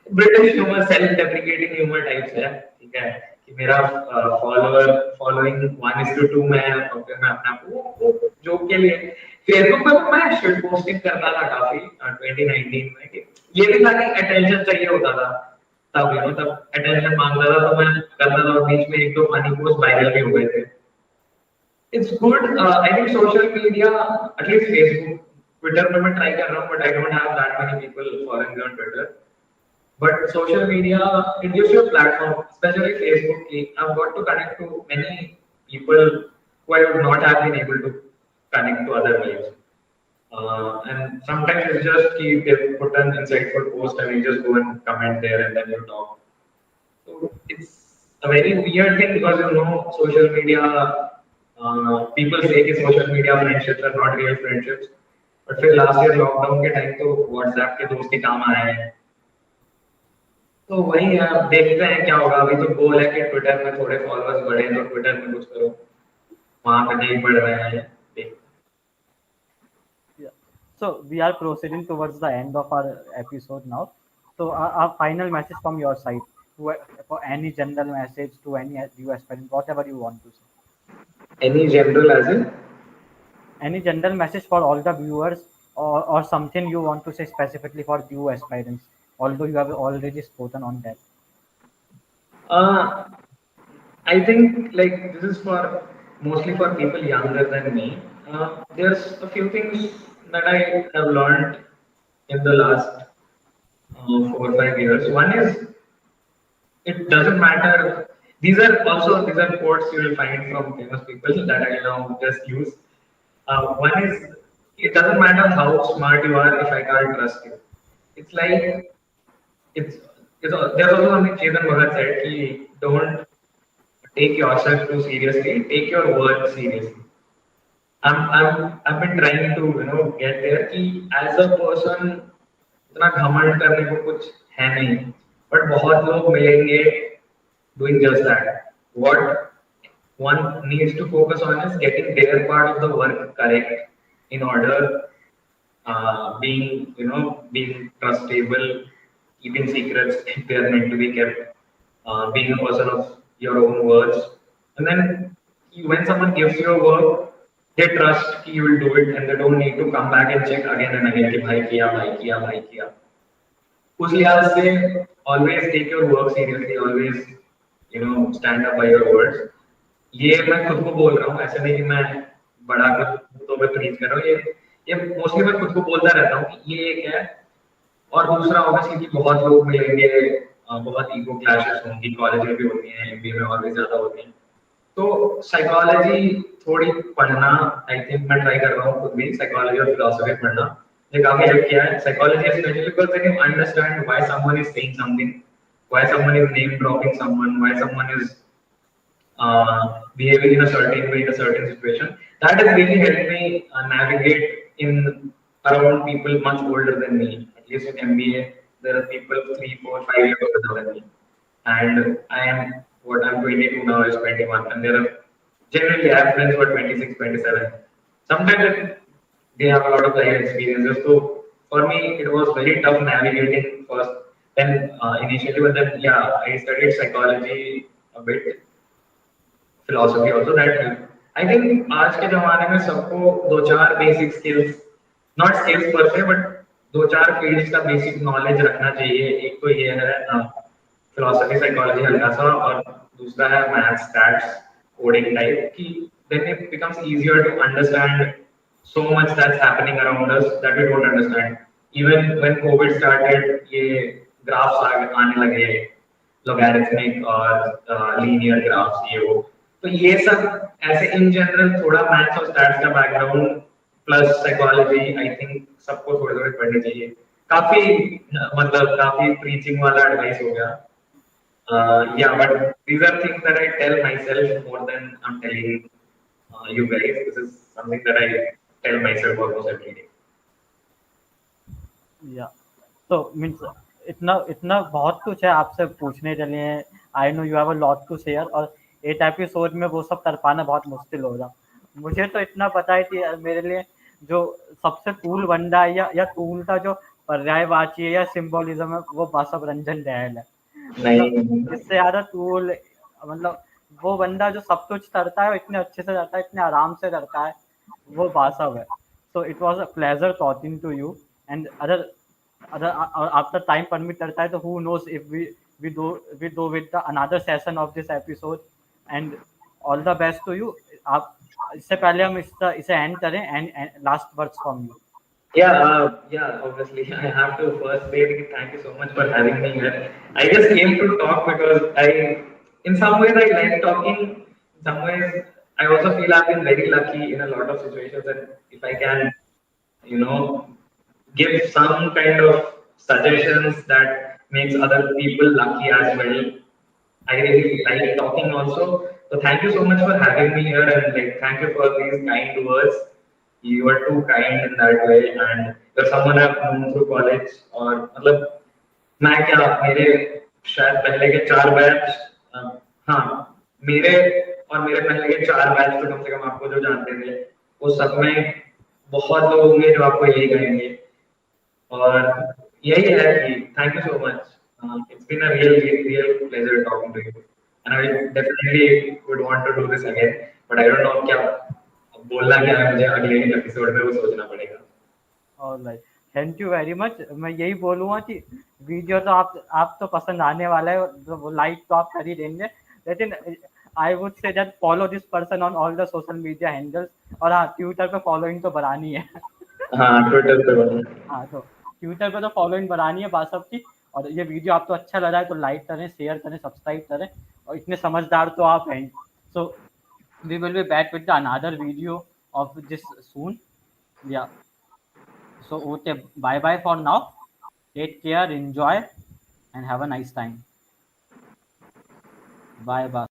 British humour, self deprecating humour type से है, ठीक है, कि मेरा फॉलोइंग 1:2 में है, और फिर मैं अपने आप को जोक के लिए फेसबुक पे मैं शिट पोस्टिंग करता था काफी 2019 में, कि ये भी था कि अटेंशन चाहिए होता था तब, तब अटेंशन मांगता था तो मैं करता था, और बीच में एक दो फनी पोस्ट वायरल भी हो गए थे। It's good. I think social media, at least Facebook, Twitter में मैं try कर रहा हूँ, but I don't have that many people following me on Twitter. But social media, it gives you a platform, especially Facebook. I've got to connect to many people who I would not have been able to connect to otherwise. And sometimes it's just they put an insightful post and you just go and comment there and then you talk. So it's a very weird thing because social media. People say कि social media friendships are not real friendships. But फिर last year lockdown के time तो WhatsApp के दोस्ती काम आए हैं. तो वही है, अब देखते हैं क्या होगा. अभी तो गोल है कि ट्विटर में थोड़े फॉलोअर्स बढ़े तो ट्विटर में कुछ करो. वहां पे नहीं बढ़ रहे हैं. Yeah. So we are proceeding towards the end of our episode now. So our final message from your side, to, for any general message to any new aspirant, whatever you want to say. Any general as in? Any general message for all the viewers, or something you want to say specifically for new aspirants, although you have already spoken on that. I think like this is for mostly for people younger than me. There's a few things that I have learned in the last 4 or 5 years. One is it doesn't matter. These are quotes you will find from famous people that I now just use. One is it doesn't matter how smart you are if I can't trust you. It's like it's, there's also something Chetan Bhagat said कि don't take yourself too seriously, take your work seriously. I've been trying to get there कि as a person इतना घमंड करने को कुछ है नहीं, but बहुत लोग मिलेंगे doing just that. What one needs to focus on is getting their part of the work correct in order being trustable, keeping secrets if they are meant to be kept, being a person of your own words, and then when someone gives you a work, they trust you will do it, and they don't need to come back and check again and again कि भाई किया भाई किया भाई किया. उस लिहाज से always take your work seriously, always stand up by your words. ये मैं खुद को बोल रहा हूँ, ऐसा नहीं कि मैं बड़ा कुछ तो मैं प्रीच कर रहा हूँ. ये मोस्टली मैं खुद को बोलता रहता हूँ कि ये एक है. और दूसरा ऑब्वियसली कि बहुत लोग मिलेंगे, बहुत ईगो क्लैशेस होंगी, कॉलेज में भी होती हैं, एमबीए में और भी ज्यादा होती हैं. तो साइकोलॉजी थोड़ी पढ़ना, आई थिंक मैं ट्राई कर रहा हूँ खुद भी साइकोलॉजी और फिलोसफी पढ़ना. ये काफी हेल्प किया है. Psychology specially because then you understand why someone is saying something, why someone is name dropping someone, why someone is behaving in a certain way in a certain situation. That has really helped me navigate in around people much older than me. At least in MBA, there are people 3, 4, 5 years older than me, and I am what I'm 22 now is 21, and there are generally I have friends who are 26, 27. Sometimes they have a lot of life experiences. So for me, it was very tough navigating first. Then initially, but then yeah, I studied psychology a bit, philosophy also. That helped. I think आज के ज़माने में सबको दो चार basic skills, not skills पर से, but दो चार फील्ड्स का बेसिक नॉलेज रखना चाहिए. एक तो ये है फिलोसफी साइकोलॉजी हल्का सा, और दूसरा है मैथ्स स्टैट्स कोडिंग टाइप की. then it becomes easier to understand so much that's happening around us that we don't understand. Even when COVID started, ये graphs आने लगे, logarithmic और linear graphs ये वो. तो ये सब ऐसे इन जनरल थोड़ा मैथ्स और स्टैट्स का background plus psychology I think सबको थोड़े थोड़े पढ़नी चाहिए. काफी मतलब काफी प्रीचिंग वाला एडवाइस हो गया. Yeah, but these are things that I tell myself more than I'm telling you guys. This is something that I tell myself almost every day. Yeah. So means इतना इतना बहुत कुछ है आपसे पूछने के लिए. I know you have a lot to share, और 8 एपिसोड में वो सब कर पाना बहुत मुश्किल होगा. मुझे तो इतना पता है कि मेरे लिए जो सबसे कूल बंदा है या कूल का जो पर्यायवाची है या सिंबोलिज्म है, वो बासव रंजन दयाल है. मतलब इससे ज्यादा कूल, मतलब वो बंदा जो सब कुछ करता है इतने अच्छे से करता है, इतने आराम से करता है, वो बासव है. So it was a pleasure talking to you, and other after time permit करता है तो who knows if we do with the another session of this episode. And all the best to you. आप इससे पहले हम इसे and करें, and last words from you. Yeah, obviously, I have to first say that thank you so much for having me here. I just came to talk because in some ways, I like talking. In some ways, I also feel I've been very lucky in a lot of situations, and if I can, you know, give some kind of suggestions that makes other people lucky as well. I really like talking also. So thank you so much for having me here and like thank you for these kind words. You are too kind in that way and you're someone I've known through college और मतलब मैं क्या मेरे शायद पहले के 4 batch हाँ मेरे और मेरे पहले के 4 बैच तो कम से कम आपको जो जानते थे वो सब में बहुत लोग होंगे जो आपको यही कहेंगे और यही है कि thank you so much it's been a real pleasure talking to you and I definitely would want to do this again but I don't know क्या बोलना क्या है मुझे अगले एपिसोड में वो सोचना पड़ेगा alright, thank you very much. मैं यही बोलूँगा कि वीडियो तो आप तो पसंद आने वाला है, तो वो लाइक तो आप कर ही देंगे, लेकिन I would say that follow this person on all the social media handles. और हाँ, ट्विटर पे फॉलोइंग तो बढ़ानी है। हाँ ट्विटर पे बना हाँ, तो ट्विटर पे तो फॉलोइंग बढ़ानी है बासब की। और ये वीडियो आपको अच्छा लगा है तो लाइक करें, शेयर करें, सब्सक्राइब करें, और इतने समझदार तो आप हैं। So we will be back with another video of this soon. या so okay, bye bye for now, take care, enjoy and have a nice time, bye bye।